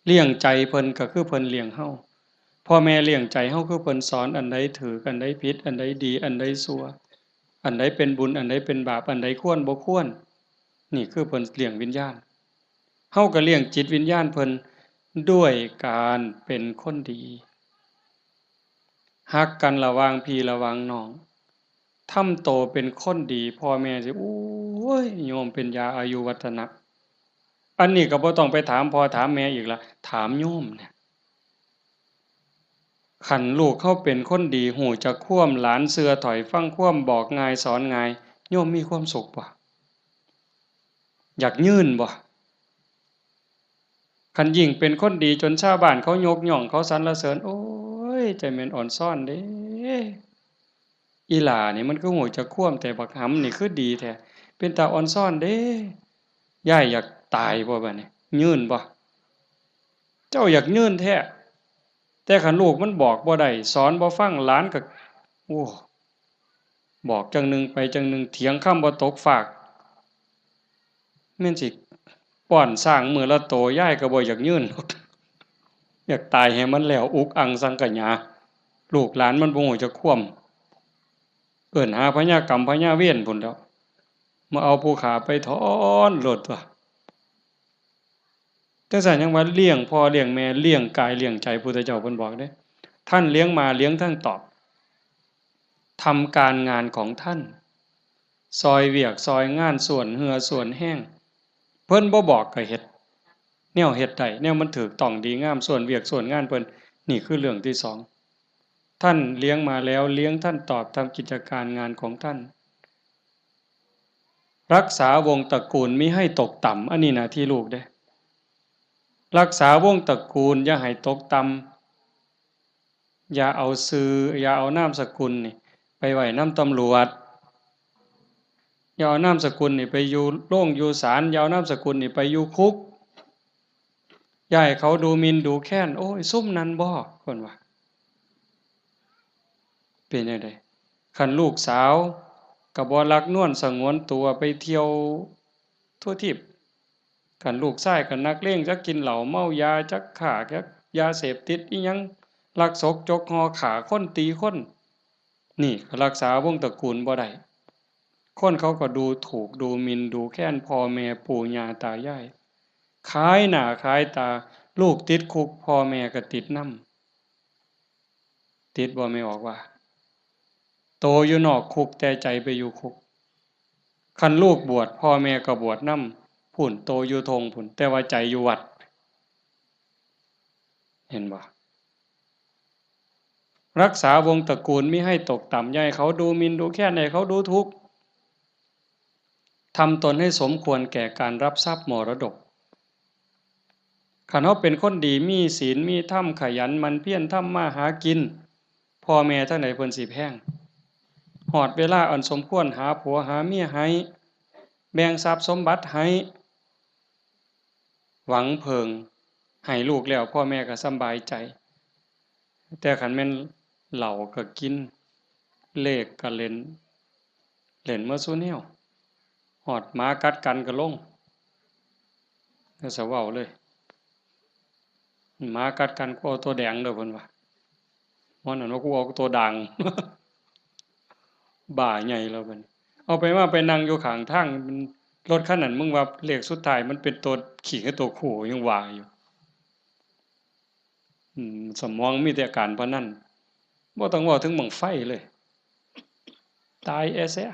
เลี้ยงใจเพิ่นก็คือเพิ่นเลี้ยงเฮาพ่อแม่เลี้ยงใจเฮาคือเพิ่นสอนอันใดถูกอันใดผิดอันใดดีอันใดชั่วอันใดเป็นบุญอันใดเป็นบาปอันใดควรบ่ควรนี่คือเพิ่นเลี้ยงวิญญาณเฮาก็เลี้ยงจิตวิญญาณเพิ่นด้วยการเป็นคนดีฮักกันระหว่างพี่ระหว่างน้องทำโตเป็นคนดีพ่อแม่สิโอ้ยโยมเป็นยาอายุวัฒนะอันนี้ก็บ่ต้องไปถามพ่อถามแม่อีกละถามโยมเนี่ยคันลูกเขาเป็นคนดีหูจักคว่ำหลานเสือถอยฟังคว่ำบอกง่ายสอนง่ายโยมมีความสุขบ่อยากยืนบ่คันยิ่งเป็นคนดีจนชาวบ้านเขายกย่องเขาสรรเสริญโอ้ยใจแม่นอ่อนซ่อนเด้อีหล่านี่มันคือหูจักคว่ำแต่บักหำนี่คือดีแท้เป็นตาอ่อนซ่อนเด้ยายอยากตายบ่บัดนี้ยืนบ่เจ้าอยากยืนแท้แต่คันลูกมันบอกบ่ได้สอนบ่ฟังหลานก็โอ้บอกจังหนึงไปจังหนึงเถียงคำบ่ตกฟากแม่นสิป้อนสร้างมื้อละโตยายก็บ่อยากยืน อยากตายให้มันแล้วอุกอังสังกะหยาลูกหลานมันบ่ฮู้จักความเอิ้นหาพญากรรมพญาเวรพุ่นแหล้วมาเอาผู้ขาไปถอนโลดตั่วจังซั้นยังว่าเลี้ยงพ่อเลี้ยงแม่เลี้ยงกายเลี้ยงใจพุทธเจ้าเพิ่นบอกเด้ท่านเลี้ยงมาเลี้ยงท่านตอบทำการงานของท่านซอยเวียกซอยงานส่วนเหือส่วนแห้งเพิ่นบ่บอกก็เฮ็ดแนวเฮ็ดได้แนวมันถูกต้องดีงามส่วนเวียกส่วนงานเพิ่นนี่คือเรื่องที่สองท่านเลี้ยงมาแล้วเลี้ยงท่านตอบทำกิจการงานของท่าน รักษาวงตระกูลมิให้ตกต่ำอันนี้หน้าที่ลูกเด้รักษาวงตระกูลอย่าให้ตกต่ำอย่าเอาชื่ออย่าเอานามสกุลนี่ไปไว้นำตำรวจอย่าเอานามสกุลนี่ไปอยู่โรงอยู่ศาลอย่าเอานามสกุลนี่ไปอยู่คุกอย่าให้เขาดูหมิ่นดูแคลนโอ้ยซุ่มนั้นบ่เพิ่นว่าเป็นจังได๋คันลูกสาวก็บ่รักนวลสงวนตัวไปเที่ยวทั่วทิพย์คันลูกชายก็นักเลงจักกินเหล้าเมายาจักฆ่าจักยาเสพติดอิหยังลักศกจกหอฆ่าคนตีคนนี่ก็รักษาวงตระกูลบ่ได้คนเขาก็ดูถูกดูหมิ่นดูแคลนพ่อแม่ปู่ย่าตายายขายหน้าขายตาลูกติดคุกพ่อแม่ก็ติดนำติดบ่ไม่ออกว่าโตอยู่นอกคุกแต่ใจไปอยู่คุกคันลูกบวชพ่อแม่ก็บวชนำพุ่นโตอยู่ทงพุ่นแต่ว่าใจอยู่วัดเห็นบ่รักษาวงตระกูลมิให้ตกต่ำอย่าให้เขาดูหมิ่นดูแคลนให้เขาดูทุกข์ทำตนให้สมควรแก่การรับทรัพย์มรดกคันเฮาเป็นคนดีมีศีลมีธรรมขยันหมั่นเพียรทำมาหากินพ่อแม่ทั้งหลายเพิ่นสิแพงฮอดเวลาอันสมควรหาผัวหาเมียให้แบ่งทรัพย์สมบัติให้หวังเพิงให้ลูกแล้วพ่อแม่ก็สำบายใจแต่คันแม่นเหล้าก็กินเลขก็เล่นเล่นมาซุแนวฮอดหมากัดกันก็ลงก็สิเว้าเลยหมากัดกันกูเอาตัวแดงเด้อเพิ่นว่ามันนั่นว่ากูเอาตัวด่าง บ้าใหญ่แล้วบัดนี้เอาไปว่าไปนั่งอยู่ข้างทางมันรถคันนั้นมึงว่าเลขสุดท้ายมันเป็นตัวขี้กับตัวคู่ยังว่าอยู่สมองมีแต่การพนันบ่ต้องเว้าถึงบั้งไฟเลยตายแอแซะ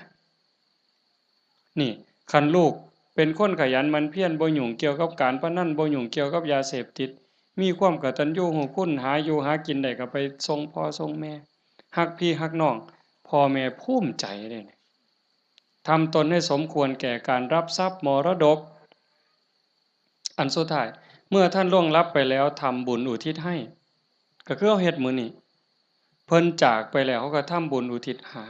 นี่คันลูกเป็นคนขยันหมั่นเพียรบ่ยุ่งเกี่ยวกับการพนันบ่ยุ่งเกี่ยวกับยาเสพติดมีความกตัญญูรู้คุณหาอยู่หากินได้ก็ไปส่งพ่อส่งแม่รักพี่รักน้องพ่อแม่ภูมิใจเด้นี่ทำตนให้สมควรแก่การรับทรัพย์มรดกอันสุดท้ายเมื่อท่านล่วงลับไปแล้วทำบุญอุทิศให้ก็คือเอาเฮ็ดมื้อนี้เพิ่นจากไปแล้วเขาก็ทำบุญอุทิศหา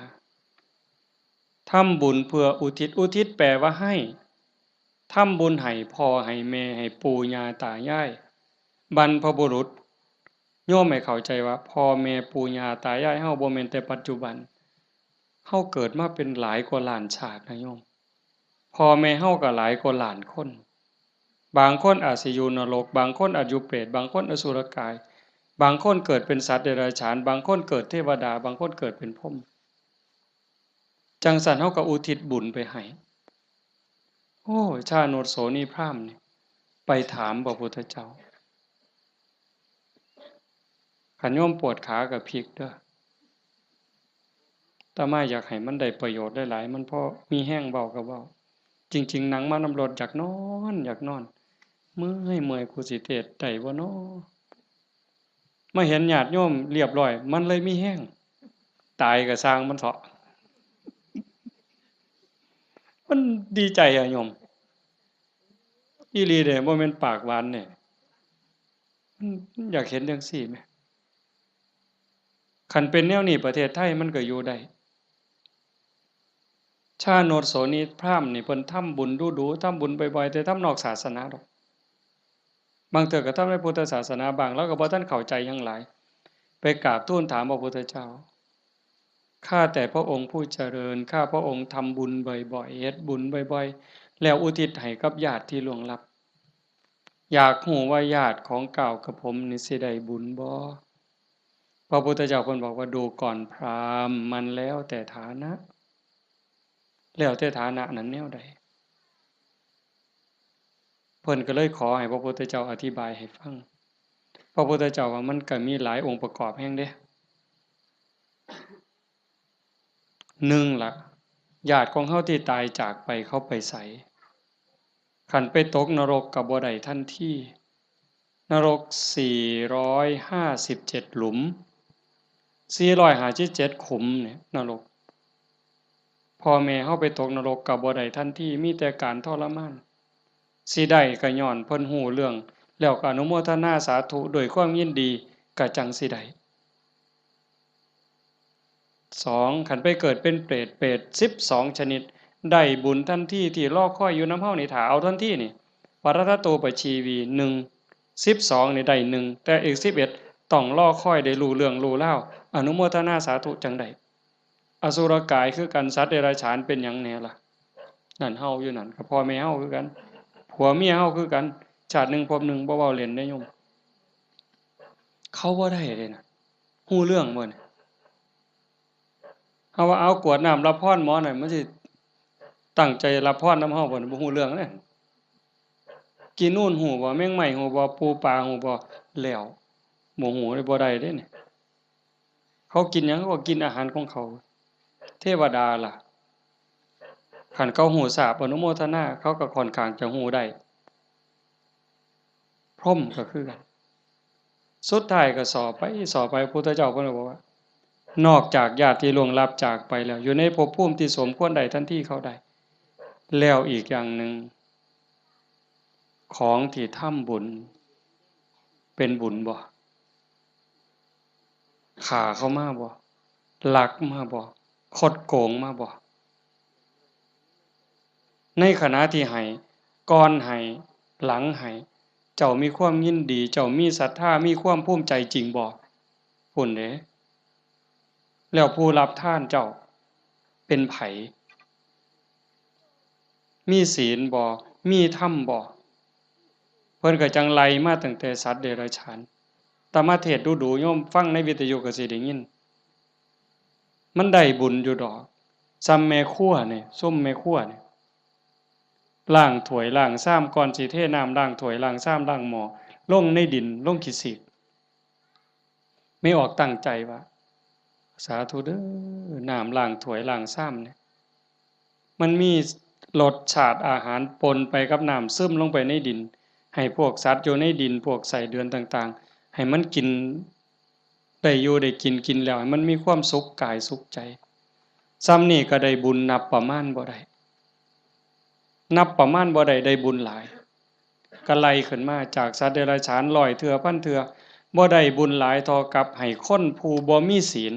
ทำบุญเพื่ออุทิศอุทิศแปลว่าให้ทำบุญให้พ่อให้แม่ให้ปู่ย่าตายายบรรพบุรุษโยมให้เข้าใจว่าพ่อแม่ปู่ย่าตายายเฮาบ่แม่นแต่ปัจจุบันเฮาเกิดมาเป็นหลายกว่าล้านชาตินะโยมพ่อแม่เฮาก็หลายกว่าล้านคนบางคนอาจสิอยู่นรกบางคนอาจอยู่เปรตบางคนอสุรกายบางคนเกิดเป็นสัตว์เดรัจฉานบางคนเกิดเทวดาบางคนเกิดเป็นพรหมจังสันเฮาก็อุทิศบุญไปให้โอ้ชาโนดโสนีพราหมณ์นี่ไปถามพระพุทธเจ้าคันโยมปวดขาก็พลิกเด้ออาตมาอยากให้มันได้ประโยชน์หลายๆมันพอมีแห้งเบาก็เว้าจริงๆหนังมานำรถอยากนอนอยากนอนเมื่อยกูสิเทศน์ได้บ่น้อมาเห็นญาติโยมเรียบร้อยมันเลยมีแห้งตายก็สร้างมันเถาะมันดีใจอะโยมอีหลีเด้บ่แม่นปากหวานเนี่ยมันอยากเห็นจังซี่แหมคันเป็นแนวนี้ประเทศไทยมันก็อยู่ได้ชาโนดโสนีพราหมณ์นี่เพิ่นทำบุญดูๆทำบุญบ่อยๆแต่ทำนอกศาสนาดอกบางเทื่อก็ทำในพุทธศาสนาบางแล้วก็บ่ทันเข้าใจหยังหลายไปกราบทูลถามพระพุทธเจ้าข้าแต่พระองค์ผู้เจริญข้าพระองค์ทำบุญบ่อยๆเฮ็ดบุญบ่อยๆแล้วอุทิศให้กับญาติที่ล่วงลับอยากรู้ว่าญาติของเก่ากับผมนี่สิได้บุญบ่พระพุทธเจ้าเพิ่นบอกว่าดูก่อนพราหมณ์มันแล้วแต่ฐานะแล้วแต่ฐานะนั้นแนวใดเพิ่นก็เลยขอให้พระพุทธเจ้าอธิบายให้ฟังพระพุทธเจ้าว่ามันก็มีหลายองค์ประกอบแฮ่งเด้1ล่ะญาติของเฮาที่ตายจากไปเขาไปไสคันไปตกนรกก็บ่ได้ทันทีนรก457หลุม457ขุมเนี่ยนรก พ่อแม่เฮาไปตกนรกก็บ่ได้ทันทีมีแต่การทรมานสิได้ก็ย้อนเพิ่นฮู้เรื่องแล้วก็อนุโมทนาสาธุด้วยความยินดีก็จังสิได้2คันไปเกิดเป็นเปรต12ชนิดได้บุญทันทีที่รอคอยอยู่นำเฮานี่ถ้าเอาทันทีนี่ปรัตตโตปชีวี1 12นี่ได้1แต่อีก11ต้องรอคอยได้รู้เรื่องรู้ราวอนุโมทนาสาธุจังได๋อสุรกายคือกันสัตว์เดรัจฉานเป็นหยังแหน่ล่ะนั่นเฮาอยู่นั่นก็พ่อแม่เฮาคือกันผัวเมียเฮาคือกันชาติหนึ่งภพหนึ่งบ่เว้าเล่นได้โยมเขาบ่ได้เด้น่ะฮู้เรื่องบ่นี่เฮาว่าเอากรวดน้ำรับพรหมอนั่นมันสิตั้งใจรับพรนำเฮาบ่บ่ฮู้เรื่องเด้กินนู่นฮู้บ่แมงไม้ฮู้บ่ปูปลาฮู้บ่แล้วบ่ฮู้เลยบ่ได้เด้นี่เขากินหยังเขาก็กินอาหารของเขาเทวดาล่ะคันเขาฮู้ทราบอนุโมทนาเขาก็ค่อนข้างจะฮู้ได้พรหมก็คือกันสุดท้ายก็สอบไปพุทธเจ้าเพิ่นก็บอกว่านอกจากญาติที่ล่วงลับจากไปแล้วอยู่ในภพภูมิที่สมควรได้ทันทีเขาได้แล้วอีกอย่างหนึ่งของที่ทำบุญเป็นบุญบ่ฆ่าเขามาบ่ลักมาบ่คดโกงมาบ่ในขณะที่ให้ก่อนให้หลังให้เจ้ามีความยินดีเจ้ามีศรัทธามีความภูมิใจจริงบ่พุ่นเด้แล้วผู้รับทานเจ้าเป็นไผมีศีลบ่มีธรรมบ่เพิ่นก็จังไล่มาตั้งแต่สัตว์เดรัจฉานตมาเทศน์ดูๆโยมฟังในวิทยุก็สิได้ยินมันได้บุญอยู่ดอกซ้ำแม่ครัวนี่ส้มแม่ครัวนี่ล้างถ้วยล้างชามก่อนสิเทน้ำล้างถ้วยล้างชามล้างหม้อลงในดินลงขี้ศิกไม่ออกตั้งใจว่าสาธุเด้อน้ำล้างถ้วยล้างชามเนี่ยมันมีรสชาติอาหารปนไปกับน้ำซึมลงไปในดินให้พวกสัตว์อยู่ในดินพวกไส้เดือนต่างๆให้มันกินได้อยู่ได้กินแล้วให้มันมีความสุขกายสุขใจซ้ำนี่ก็ได้บุญนับประมาณบ่ได้นับประมาณบ่ได้ได้บุญหลายก็ไล่ขึ้นมาจากสัตว์เดรัจฉาน100เทื่อพันเทื่อบ่ได้บุญหลายเท่ากับให้คนผู้บ่มีศีล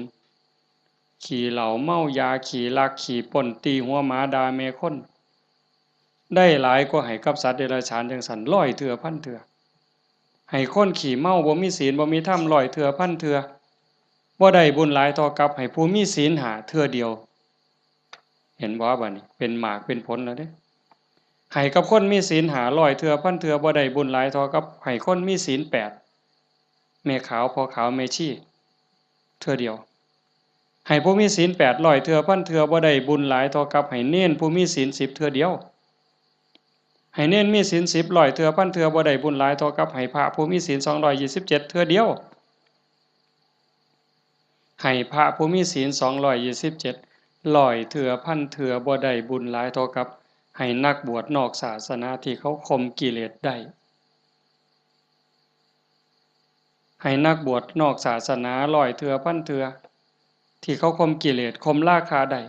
ขี้เหล้าเมายาขี้ลักขี้ปล้นตีหัวหมาด่าแม่คนได้หลายกว่าให้กับสัตว์เดรัจฉานจังซั่น100เทื่อพันเทื่อให้คนขี้เมาบ่มีศีลบ่มีธรรม100เทื่อพันเทื่อบ่ได้บุญหลายเท่ากับให้ผู้มีศีล5เทื่อเดียวเห็นบ่บัดนี้เป็นหมากเป็นผลแล้วเด้ให้กับคนมีศีล500เทื่อพันเทื่อบ่ได้บุญหลายเท่ากับให้คนมีศีล8แม่ขาวพ่อขาวแม่ชีเทื่อเดียวให้ผู้มีศีล800เทื่อพันเทื่อบ่ได้บุญหลายเท่ากับให้เณรผู้มีศีล10เทื่อเดียวให้เณรมีศีล10 100เทื่อพันเทื่อบ่ได้บุญหลายเท่ากับให้พระผู้มีศีล227เทื่อเดียวให้พระผู้มีศีล227 100เทื่อพันเทื่อบ่ได้บุญหลายเท่ากับให้นักบวชนอกศาสนาที่เขาข่มกิเลสได้ให้นักบวชนอกศาสนา100เทื่อพันเทื่อที่เขาข่มกิเลสข่มราคะได้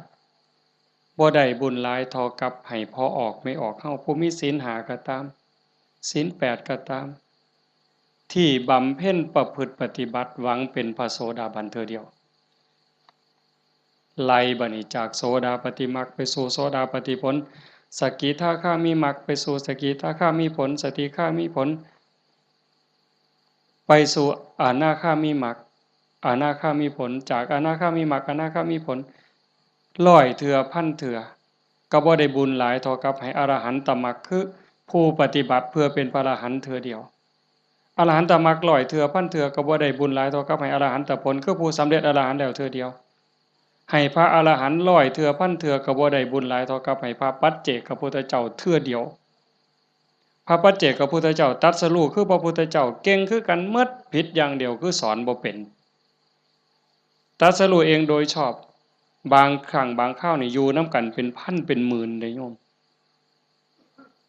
บ่ได้บุญหลายเท่ากับให้พอออกไม่ออกเฮาผู้มีศีล5ก็ตามศีล8ก็ตามที่บำเพ็ญประพฤติปฏิบัติหวังเป็นพระโสดาบันเทื่อเดียวไล่บัดนี้จากโสดาปัตติมรรคไปสู่โสดาปัตติผลสกิทาคามีมรรคไปสู่สกิทาคามีผลสติคามีผลไปสู่อนาคามีมรรคอนาคามีผลจากอนาคามีมรรคอนาคามีผล100เทื่อพันเทื่อก็บ่ได้บุญหลายเท่ากับให้อรหันตมรรคคือผู้ปฏิบัติเพื่อเป็นพระอรหันต์เทื่อเดียวอรหันตมรรค100เทื่อพันเทื่อก็บ่ได้บุญหลายเท่ากับให้อรหันตผลคือผู้สำเร็จอรหันต์แล้วเทื่อเดียวให้พระอรหันต์100เทื่อพันเทื่อก็บ่ได้บุญหลายเท่ากับให้พระปัจเจกพุทธเจ้าเทื่อเดียวพระปัจเจกพุทธเจ้าตรัสรู้คือพระพุทธเจ้าเก่งคือกันหมดผิดอย่างเดียวคือสอนบ่เป็นตรัสรู้เองโดยชอบบางครั้งบางคราวนี่อยู่นำกันเป็นพันเป็นหมื่นเด้โยม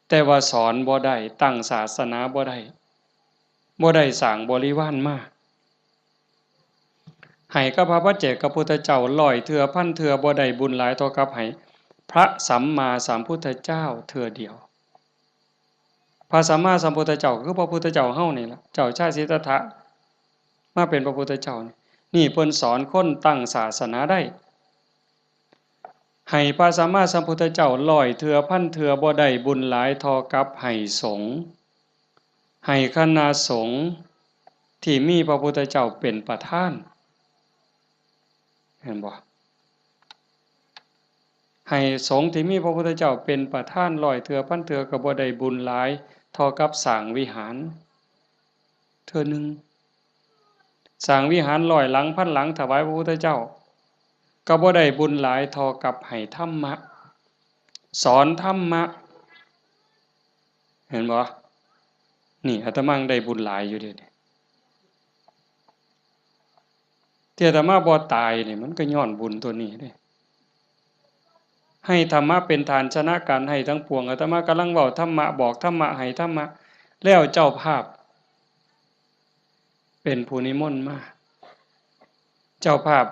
แต่ว่าสอนบ่ได้ตั้งศาสนาบ่ได้สร้างบริวารมาให้กับพระปัจเจกพุทธเจ้า100เทื่อพันเทื่อบ่ได้บุญหลายเท่ากับให้ พระสัมมาสัมพุทธเจ้าเทื่อเดียวพระสัมมาสัมพุทธเจ้าคือพระพุทธเจ้าเฮานี่ล่ะเจ้าชายสิทธัตถะมาเป็นพระพุทธเจ้านี่เพิ่นสอนคนตั้งศาสนาได้ให้พระสัมมาสัมพุทธเจ้า100เทื่อพันเทื่อบ่ได้บุญหลายเท่ากับให้สงฆ์ให้คณะสงฆ์ที่มีพระพุทธเจ้าเป็นประธานเห็นบ่ให้สงฆ์ที่มีพระพุทธเจ้าเป็นประธาน100เทื่อพันเทื่อก็บ่ได้บุญหลายเท่ากับสร้างวิหารเทื่อนึงสร้างวิหาร100หลังพันหลังถวายพระพุทธเจ้าก็บ่ได้บุญหลายเท่ากับให้ธรรมะสอนธรรมะเห็นบ่นี่อาตมาได้บุญหลายอยู่เด้ที่อาตมาบ่ตายนี่มันก็ย้อนบุญตัวนี้เด้ให้ธรรมะเป็นฐานชนะการให้ทั้งปวงอาตมากำลังเว้าธรรมะบอกธรรมะให้ธรรมะแล้วเจ้าภาพเป็นผู้นิมนต์มาเจ้าภาพ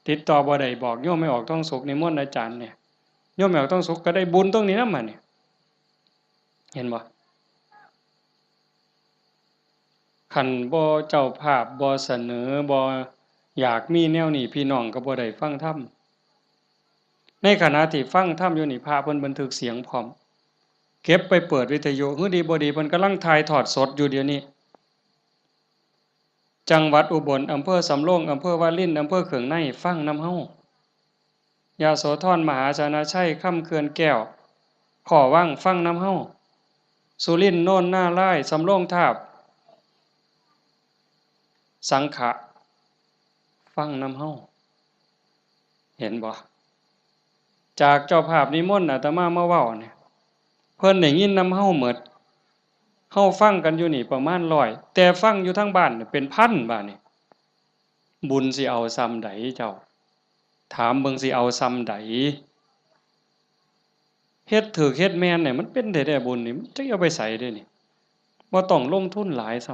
ติดต่อบ่ได้บอกโยมไม่ออกต้องสุขนิมนต์อาจารย์เนี่ยโยมไม่ออกต้องสุขก็ได้บุญตรงนี้นำมาเนี่ยเห็นบ่คันบ่เจ้าภาพบ่เสนอบ่อยากมีแนวนี้พี่น้องก็บ่ได้ฟังธรรมในขณะที่ฟังธรรมอยู่นี่พระเพิ่นบันทึกเสียงพร้อมเก็บไปเปิดวิทยุฮือดีบ่ดีเพิ่นกำลังถ่ายทอดสดอยู่เดี๋ยวนี้จังหวัดอุบลอำเภอสำโรงอำเภอวารินอำเภอเขืองในฟังนำเฮายโสธรมหาชนะชัยค่ำเขื่อนแก้วขอว่างฟังนำเฮาสุรินทร์โน่นหน้าไร่สำโรงทาบสังขะฟังนำเฮาเห็นบ่จากเจ้าภาพนิมนต์อาตมามาเว้าเนี่ยเพิ่นได้ยินนำเฮาหมดเฮาฟังกันอยู่นี่ประมาณ100แต่ฟังอยู่ทั้งบ้านเป็นพันบาดนี้บุญสิเอาซ้ำใดเจ้าถามเบิ่งสิเอาซ้ำใดเฮ็ดถูกเฮ็ดแม่นเนี่ยมันเป็นได้บุญนี่มันจะเอาไปไสได้นี่บ่ต้องลงทุนหลายซ้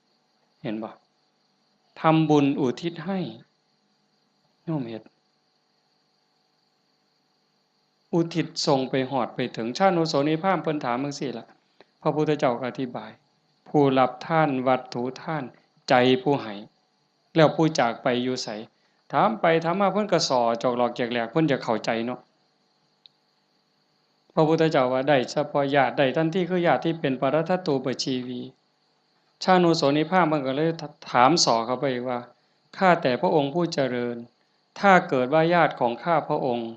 ำเห็นบ่ทำบุญอุทิศให้โยมเฮ็ดอุทิศส่งไปฮอดไปถึงชาโนโสนิพามเพิ่นถามจังซี่ล่ะพระพุทธเจ้าก็อธิบายผู้รับทานวัตถุทานใจผู้ให้แล้วผู้จากไปอยู่ไสถามไปถามมาเพิ่นก็ส่อจอกหลอกแจกแหลกเพิ่นจะเข้าใจเนาะพระพุทธเจ้าว่าได้เฉพาะญาติได้ทันทีคือญาติที่เป็นปรทัตตูปชีวีชาโนโสนิพามเพิ่นก็เลยถามส่อเข้าไปว่าข้าแต่พระองค์ผู้เจริญถ้าเกิดว่าญาติของข้าพระองค์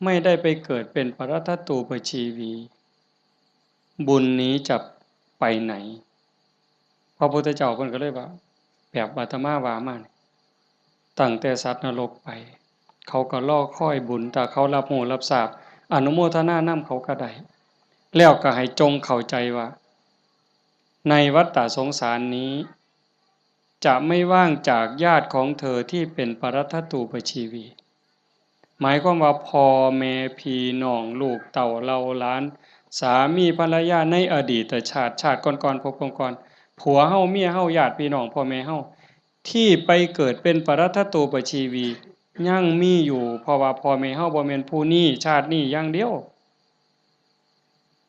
ไม่ได้ไปเกิดเป็นปรทัตตูปชีวีบุญนี้จะไปไหนพระพุทธเจ้าเพิ่นก็เลยว่าแบบอาตมาว่ามาตั้งแต่สัตว์นรกไปเขาก็รอคอยบุญถ้าเขารับรู้รับทราบอนุโมทนานำเขาก็ได้แล้วก็ให้จงเข้าใจว่าในวัฏฏะสงสารนี้จะไม่ว่างจากญาติของเธอที่เป็นปรทัตตูปชีวีหมายความว่าพ่อแม่พี่น้องลูกเต้าเราหลานสามีภรรยาในอดีตชาติก่อนๆพบก่อนๆผัวเฮาเมียเฮาญาติพี่น้องพ่อแม่เฮาที่ไปเกิดเป็นปรทัตตูปชีวียังมีอยู่เพราะว่าพ่อแม่เฮาบ่แม่นผู้นี้ชาตินี้อย่างเดียว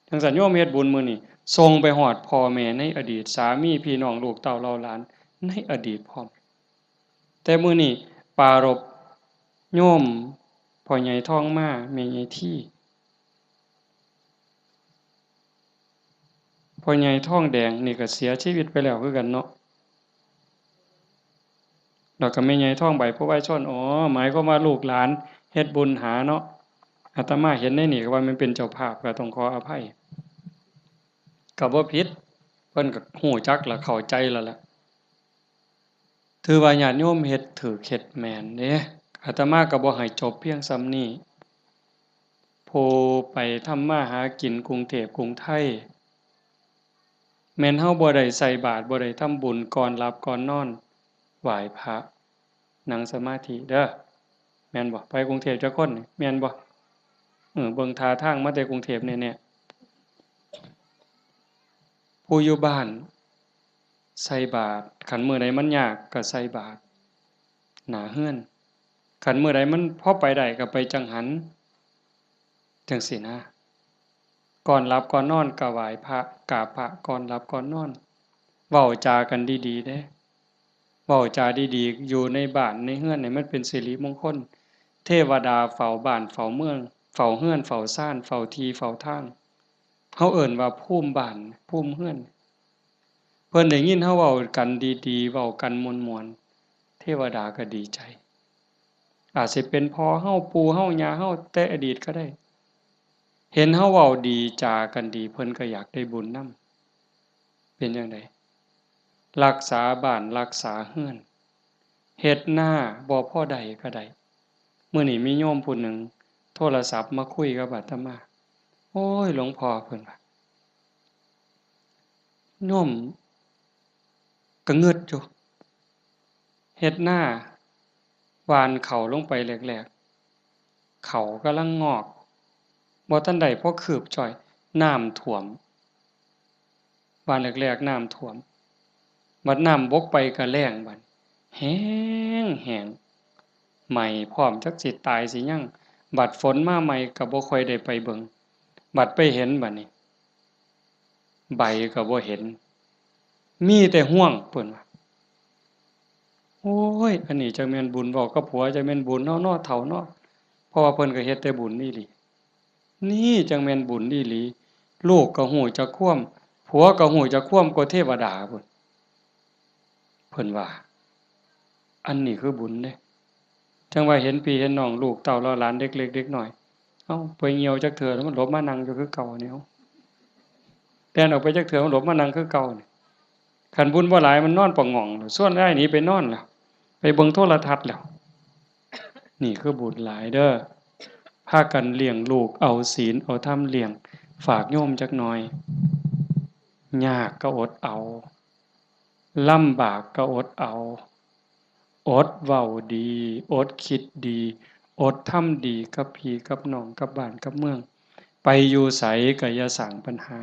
จังซั่นโยมเฮ็ดบุญมื้อนี้ส่งไปฮอดพ่อแม่ในอดีตสามีพี่น้องลูกเต้าเราหลานในอดีตพร้อมแต่มื้อนี้ปรารภโยมพ่อใหญ่ทองมาแม่ใหญ่ที่พ่อใหญ่ทองแดงนี่ก็เสียชีวิตไปแล้วคือกันเนาะแล้วก็แม่ใหญ่ทองใบผู้ไว้ชนอ๋อหมายความว่าลูกหลานเฮ็ดบุญหาเนาะอาตมาเห็นในนี่ก็ว่ามันเป็นเจ้าภาพก็ต้องขออภัยก็บ่ผิดเพิ่นก็ฮู้จักแล้วเข้าใจแล้วล่ะถือว่าญาติโยมเฮ็ดถูกเฮ็ดแม่นเด้อาตมาก็บ่ให้จบเพียงส่ำนี้ผู้ไปทำมาหากินกรุงเทพกรุงไทยแม่นเฮาบ่ได้ใส่บาตรบ่ได้ทำบุญก่อนหลับก่อนนอนไหว้พระนั่งสมาธิเด้อแม่นบ่ไปกรุงเทพจักคนนี่แม่นบ่เบิ่งท่าทางมาแต่กรุงเทพแน่ๆผู้อยู่บ้านใส่บาตรคันมื้อใดมันยากก็ใส่บาตรหน้าเรือนคันมื้อใดมันพอไปได้ก็ไปจังหัน จังซี่นะก่อนหลับก่อนนอนก็ไหว้พระกราบพระก่อนหลับก่อนนอนเว้าจากันดีๆเด้เว้าจาดีๆอยู่ในบ้านในเรือนให้มันเป็นสิริมงคลเทวดาเฝ้าบ้านเฝ้าเมืองเฝ้าเรือนเฝ้าศาลเฝ้าที่เฝ้าทางเขาเอิ้นว่าภูมิบ้านภูมิเรือนเพิ่นได้ยินเราเว้ากันดีๆเว้ากันม่วนๆเทวดาก็ดีใจอาจสิเป็นพ่อเราปู่เราย่าเราแต่อดีตก็ได้เห็นเราเว้าดีจากันดีเพิ่นก็อยากได้บุญนำเป็นจั่งใดรักษาบ้านรักษาเรือนเฮ็ดนาบ่พอได้ก็ได้มื้อนี้มีโยมผู้หนึ่งโทรศัพท์มาคุยกับอาตมาโอ้ยหลวงพ่อเพิ่นว่าโยมก็งึดอยู่เฮ็ดนาหว่านข้าวลงไปแรกๆข้าวกำลังงอกบ่ทันได้พอคืบจ้อยน้ำท่วมหว่านแรกๆน้ำท่วมบัดน้ำบกไปก็แล้งบัดแล้งแล้งไหม้พร้อมจักสิตายสิหยังบัดฝนมาใหม่ก็บ่ค่อยได้ไปเบิ่งบัดไปเห็นบัดนี้ใบก็บ่เห็นมีแต่ห้วงเพิ่นว่าโอ้ยอันนี้จักแม่นบุญเว้ากับผัวจักแม่นบุญเนาะเนาะเฒ่าเนาะเพราะว่าเพิ่นก็เฮ็ดแต่บุญอีหลีนี่จังแม่นบุญอีหลีลูกก็ฮู้จักความผัวก็ฮู้จักความกว่าเทวดาพุ่นเพิ่นว่าอันนี้คือบุญเด้จังว่าเห็นพี่เห็นน้องลูกเต้าเหล้าหลานเด็กเล็กเด็กน้อยเอ้าไปเหี่ยวจักเทื่อแล้วมันหลบมานั่งอยู่คือเก่านี่เอ้าแล่นออกไปจักเทื่อมันหลบมานั่งคือเก่านี่คันบุญบ่หลายมันนอนปะง่องส่วนอ้ายหนีไปนอนแล้วไปเบิ่งโทรทัศน์แล้วนี่คือบุญหลายเด้อพากันเลี้ยงลูกเอาศีลเอาธรรมเลี้ยงฝากโยมจักหน่อยยากก็อดเอาลำบากก็อดเอาอดเว้าดีอดคิดดีอดทำดีกับพี่กับน้องกับบ้านกับเมืองไปอยู่ไสก็อย่าสร้างปัญหา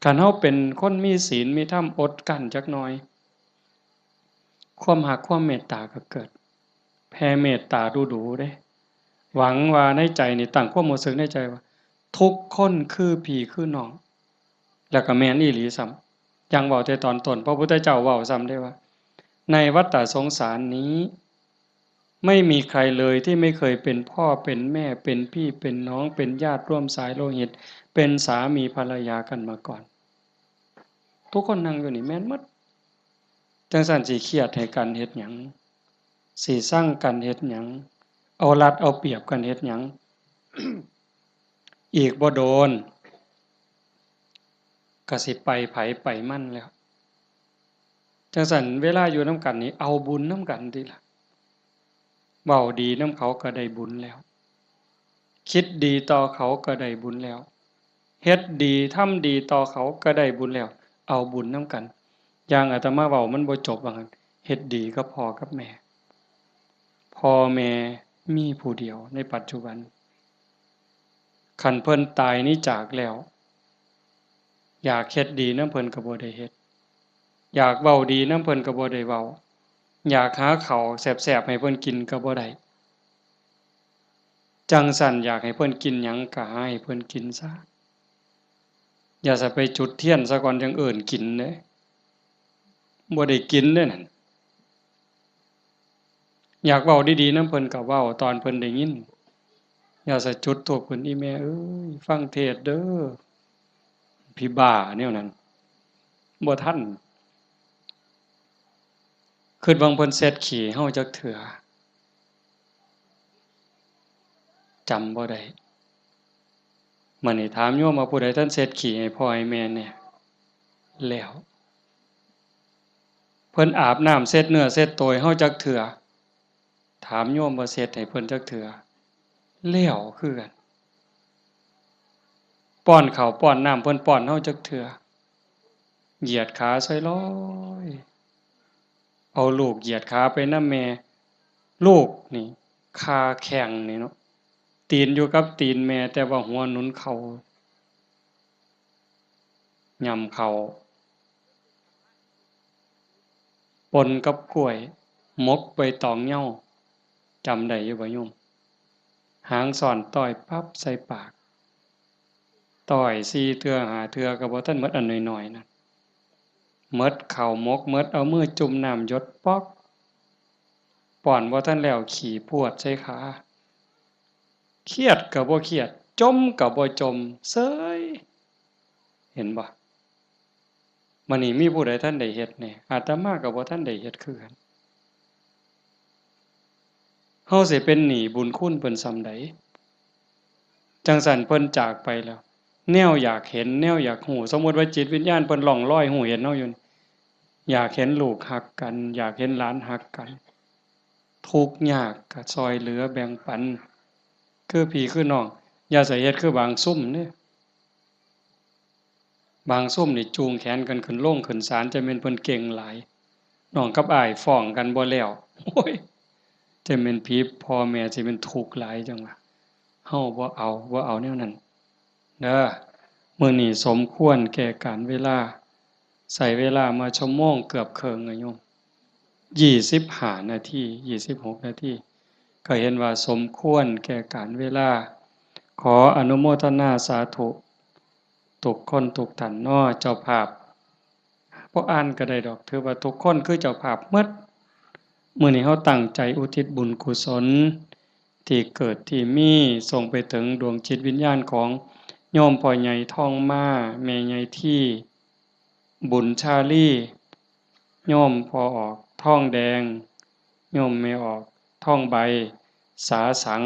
คันเฮาเป็นคนมีศีลมีธรรมอดกลั้นจักหน่อยความรักความเมตตาก็เกิดแผ่เมตตาดูๆเด้หวังว่าในใจนี่ตั้งความรู้สึกในใจว่าทุกคนคือพี่คือน้องแล้วก็แม่นอีหลีซ้ำอย่างเว้าแต่ตอนต้นพระพุทธเจ้าเว้าซ้ำได้ว่าในวัฏฏะสงสารนี้ไม่มีใครเลยที่ไม่เคยเป็นพ่อเป็นแม่เป็นพี่เป็นน้องเป็นญาติร่วมสายโลหิตเป็นสามีภรรยากันมาก่อนทุกคนนั่งอยู่นี่แม่นหมดจังซั่นสิเครียดให้กันเฮ็ดหยังสิซังกันเฮ็ดหยังเอารัดเอาเปรียบกันเฮ็ดหยัง อีกบ่โดนก็สิไปไผไปมันแล้วจังซั่นเวลาอยู่นำกันนี่เอาบุญนำกันติล่ะเว้าดีนำเขาก็ได้บุญแล้วคิดดีต่อเขาก็ได้บุญแล้วเฮ็ดดีทำดีต่อเขาก็ได้บุญแล้วเอาบุญนำกันอย่างอาตมาเว้ามันบ่จบว่างั้นเฮ็ดดีกับพ่อกับแม่พ่อแม่มีผู้เดียวในปัจจุบันคันเพิ่นตายนี้จากแล้วอยากเฮ็ดดีนำเพิ่นก็บ่ได้เฮ็ดอยากเว้าดีนำเพิ่นก็บ่ได้เว้าอยากหาข้าวแซ่บๆให้เพิ่นกินก็บ่ได้จังซั้นอยากให้เพิ่นกินหยังก็หาให้เพิ่นกินซะอย่าสิไปจุดเทียนซะก่อนจังเอิ้นกินเด้บ่ได้กินเด้อนั่นอยากเว้าดีๆนำเพิ่นก็เว้าตอนเพิ่นได้ยินอย่าสิจุดธูปขึ้นอีแม่เอ้ยฟังเทศน์เด้อพี่บ้าแนวนั้นบ่ทันคิดว่าเพิ่นเช็ดขี้ให้เฮาจักเทื่อจำบ่ได้มื้อนี้ถามโยมว่าผู้ใดทันเช็ดขี้ให้พ่อให้แม่แหน่แล้วเพิ่นอาบน้ำเช็ดเนื้อเช็ดตัวให้เฮาจักเทื่อถามโยมว่าเช็ดให้เพิ่นจักเทื่อแล้วคือกันป้อนข้าวป้อนน้ำเพิ่นป้อนเฮาจักเทื่อเหยียดขาใส่ลอยเอาลูกเหยียดขาไปนำแม่ลูกนี่คาแข้งนี่เนาะตีนอยู่กับตีนแม่แต่ว่าหัวหนุนเข่าย่ำเข่าปนกับกล้วยหมกใบตองเหย้าจำได้อยู่บ่โยม หางซ่อนต้อยปั๊บใส่ปากต้อย4เทื่อ5เทื่อก็บ่ทันหมดอันน้อยๆนั่นหมดข้าวหมกหมดเอามือจุ่มน้ำหยดป๊อกป้อนบ่ทันแล้วขี้พรวดใส่ขาเครียดก็บ่เครียดจมก็บ่จมเซ้ยเห็นบ่มื้อนี้มีผู้ใดทันได้เฮ็ดแหน่อาตมาก็บ่ทันได้เฮ็ดคือกันเฮาสิเป็นหนี้บุญคุณเพิ่นส่ำใดจังซั้นเพิ่นจากไปแล้วแนวอยากเห็นแนวอยากฮู้สมมุติว่าจิตวิญญาณเพิ่นล่องลอยฮู้เห็นเฮาอยู่อยากเห็นลูกรักกันอยากเห็นหลานรักกันทุกข์ยากก็ช่วยเหลือแบ่งปันคือพี่คือน้องอย่าใส่เฮ็ดคือบางซุ่มเด้บางซุ่มนี่จูงแขนกันขึ้นโรงขึ้นศาลจะแม่นเพิ่นเก่งหลายน้องกับอ้ายฟ้องกันบ่แล้วโอ้ยจะแม่นผีพ่อแม่สิเป็นทุกข์หลายจังว่าเฮาบ่เอาแนวนั้นเด้อมื้อนี้สมควรแก่กาลเวลาใช้เวลามาชั่วโมงเกือบครึ่งอะโยม25นาที26นาทีก็เห็นว่าสมควรแก่กาลเวลาขออนุโมทนาสาธุทุกคนทุกท่านน้อเจ้าภาพบ่อ่านก็ได้ดอกถือว่าทุกคนคือเจ้าภาพหมดมื้อนี้เฮาตั้งใจอุทิศบุญกุศลที่เกิดที่มีส่งไปถึงดวงจิตวิญญาณของโยมพ่อใหญ่ทองมาแม่ใหญ่ที่บุญชาลีโยมพ่อออกทองแดงโยมแม่ออกทองใบสาสัง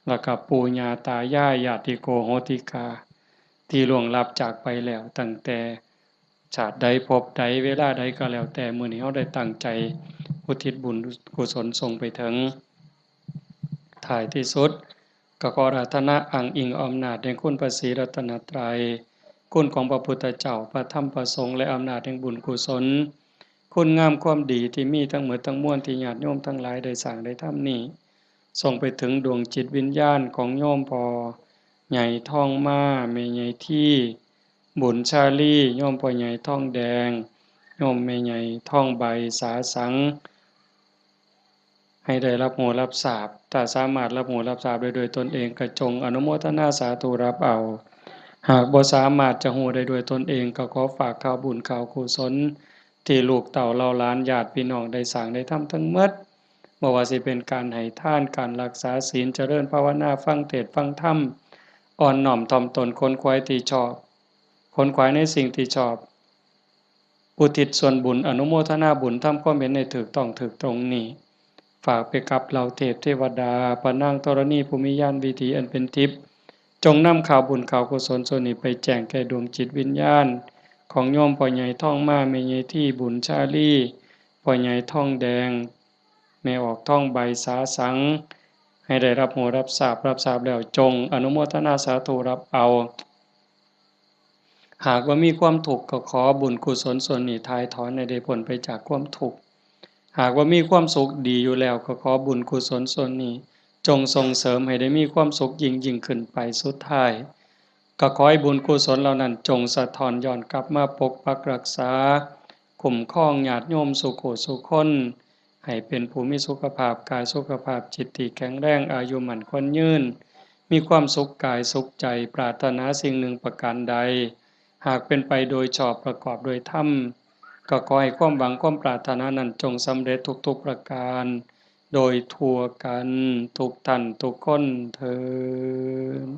แล้วก็ปู่ย่าตายายญาติโกโหติกาที่ล่วงลับจากไปแล้วตั้งแต่ชาติใดภพใดเวลาใดก็แล้วแต่มื้อนี้เฮาได้ตั้งใจอุทิศบุญกุศลส่งไปถึงท้ายที่สุดก็ขออาราธนาอ้างอิงอำนาจแห่งคุณพระศรีรัตนตรัยคุณของพระพุทธเจ้าพระธรรมพระสงฆ์และอำนาจแห่งบุญกุศลคุณงามความดีที่มีทั้งหมดทั้งมวลที่ญาติโยมทั้งหลายได้สร้างได้ทำนี้ส่งไปถึงดวงจิตวิญญาณของโยมพ่อใหญ่ทองมาแม่ใหญ่ที่บุญชาลีโยมพ่อใหญ่ทองแดงโยมแม่ใหญ่ทองใบสาสังให้ได้รับหูรับทราบถ้าสามารถรับหูรับทราบได้โดยตนเองก็จงอนุโมทนาสาธุรับเอาหากบ่สามารถจะหูได้ด้วยตนเองก็ขอฝากข่าวบุญข่าวกุศลที่ลูกเต่าเราหลานญาติพี่น้องได้สร้างได้ทำทั้งหมดบ่ว่าสิเป็นการให้ทานการรักษาศีลเจริญภาวนาฟังเทศน์ฟังธรรมอ่อนน้อมถ่อมตนค้นคว้าที่ชอบค้นคว้าในสิ่งที่ชอบอุทิศส่วนบุญอนุโมทนาบุญทำความเห็นให้ถูกต้องถูกตรงนี้ฝากไปกับเหล่าเทพเทวดาปนางธรณีภูมิญาณวิถีอันเป็นทิพย์จงนำข่าวบุญข่าวกุศลส่วนนี้ไปแจ้งแก่ดวงจิตวิญญาณของโยมพ่อใหญ่ทองมาแม่ใหญ่ที่บุญชาลีพ่อใหญ่ทองแดงแม่ออกทองใบสาสังให้ได้รับหูรับทราบแล้วจงอนุโมทนาสาธุรับเอาหากว่ามีความทุกข์ก็ขอบุญกุศลส่วนนี้ทายถอนให้ได้พ้นไปจากความทุกข์หากว่ามีความสุขดีอยู่แล้วก็ขอบุญกุศลส่วนนี้จงส่งเสริมให้ได้มีความสุขยิ่งขึ้นไปสุดท้ายก็ขอให้บุญกุศลเหล่านั้นจงสะท้อนย้อนกลับมาปกปักรักษาคุ้มครองญาติโยมสุขสุขคนให้เป็นผู้มีสุขภาพกายสุขภาพจิตที่แข็งแรงอายุมั่นขวัญยืนมีความสุขกายสุขใจปรารถนาสิ่งหนึ่งประการใดหากเป็นไปโดยชอบประกอบโดยธรรมก็ขอให้ความหวังความปรารถนานั้นจงสำเร็จทุกๆประการโดยทั่วกันทุกท่านทุกคนเทอญ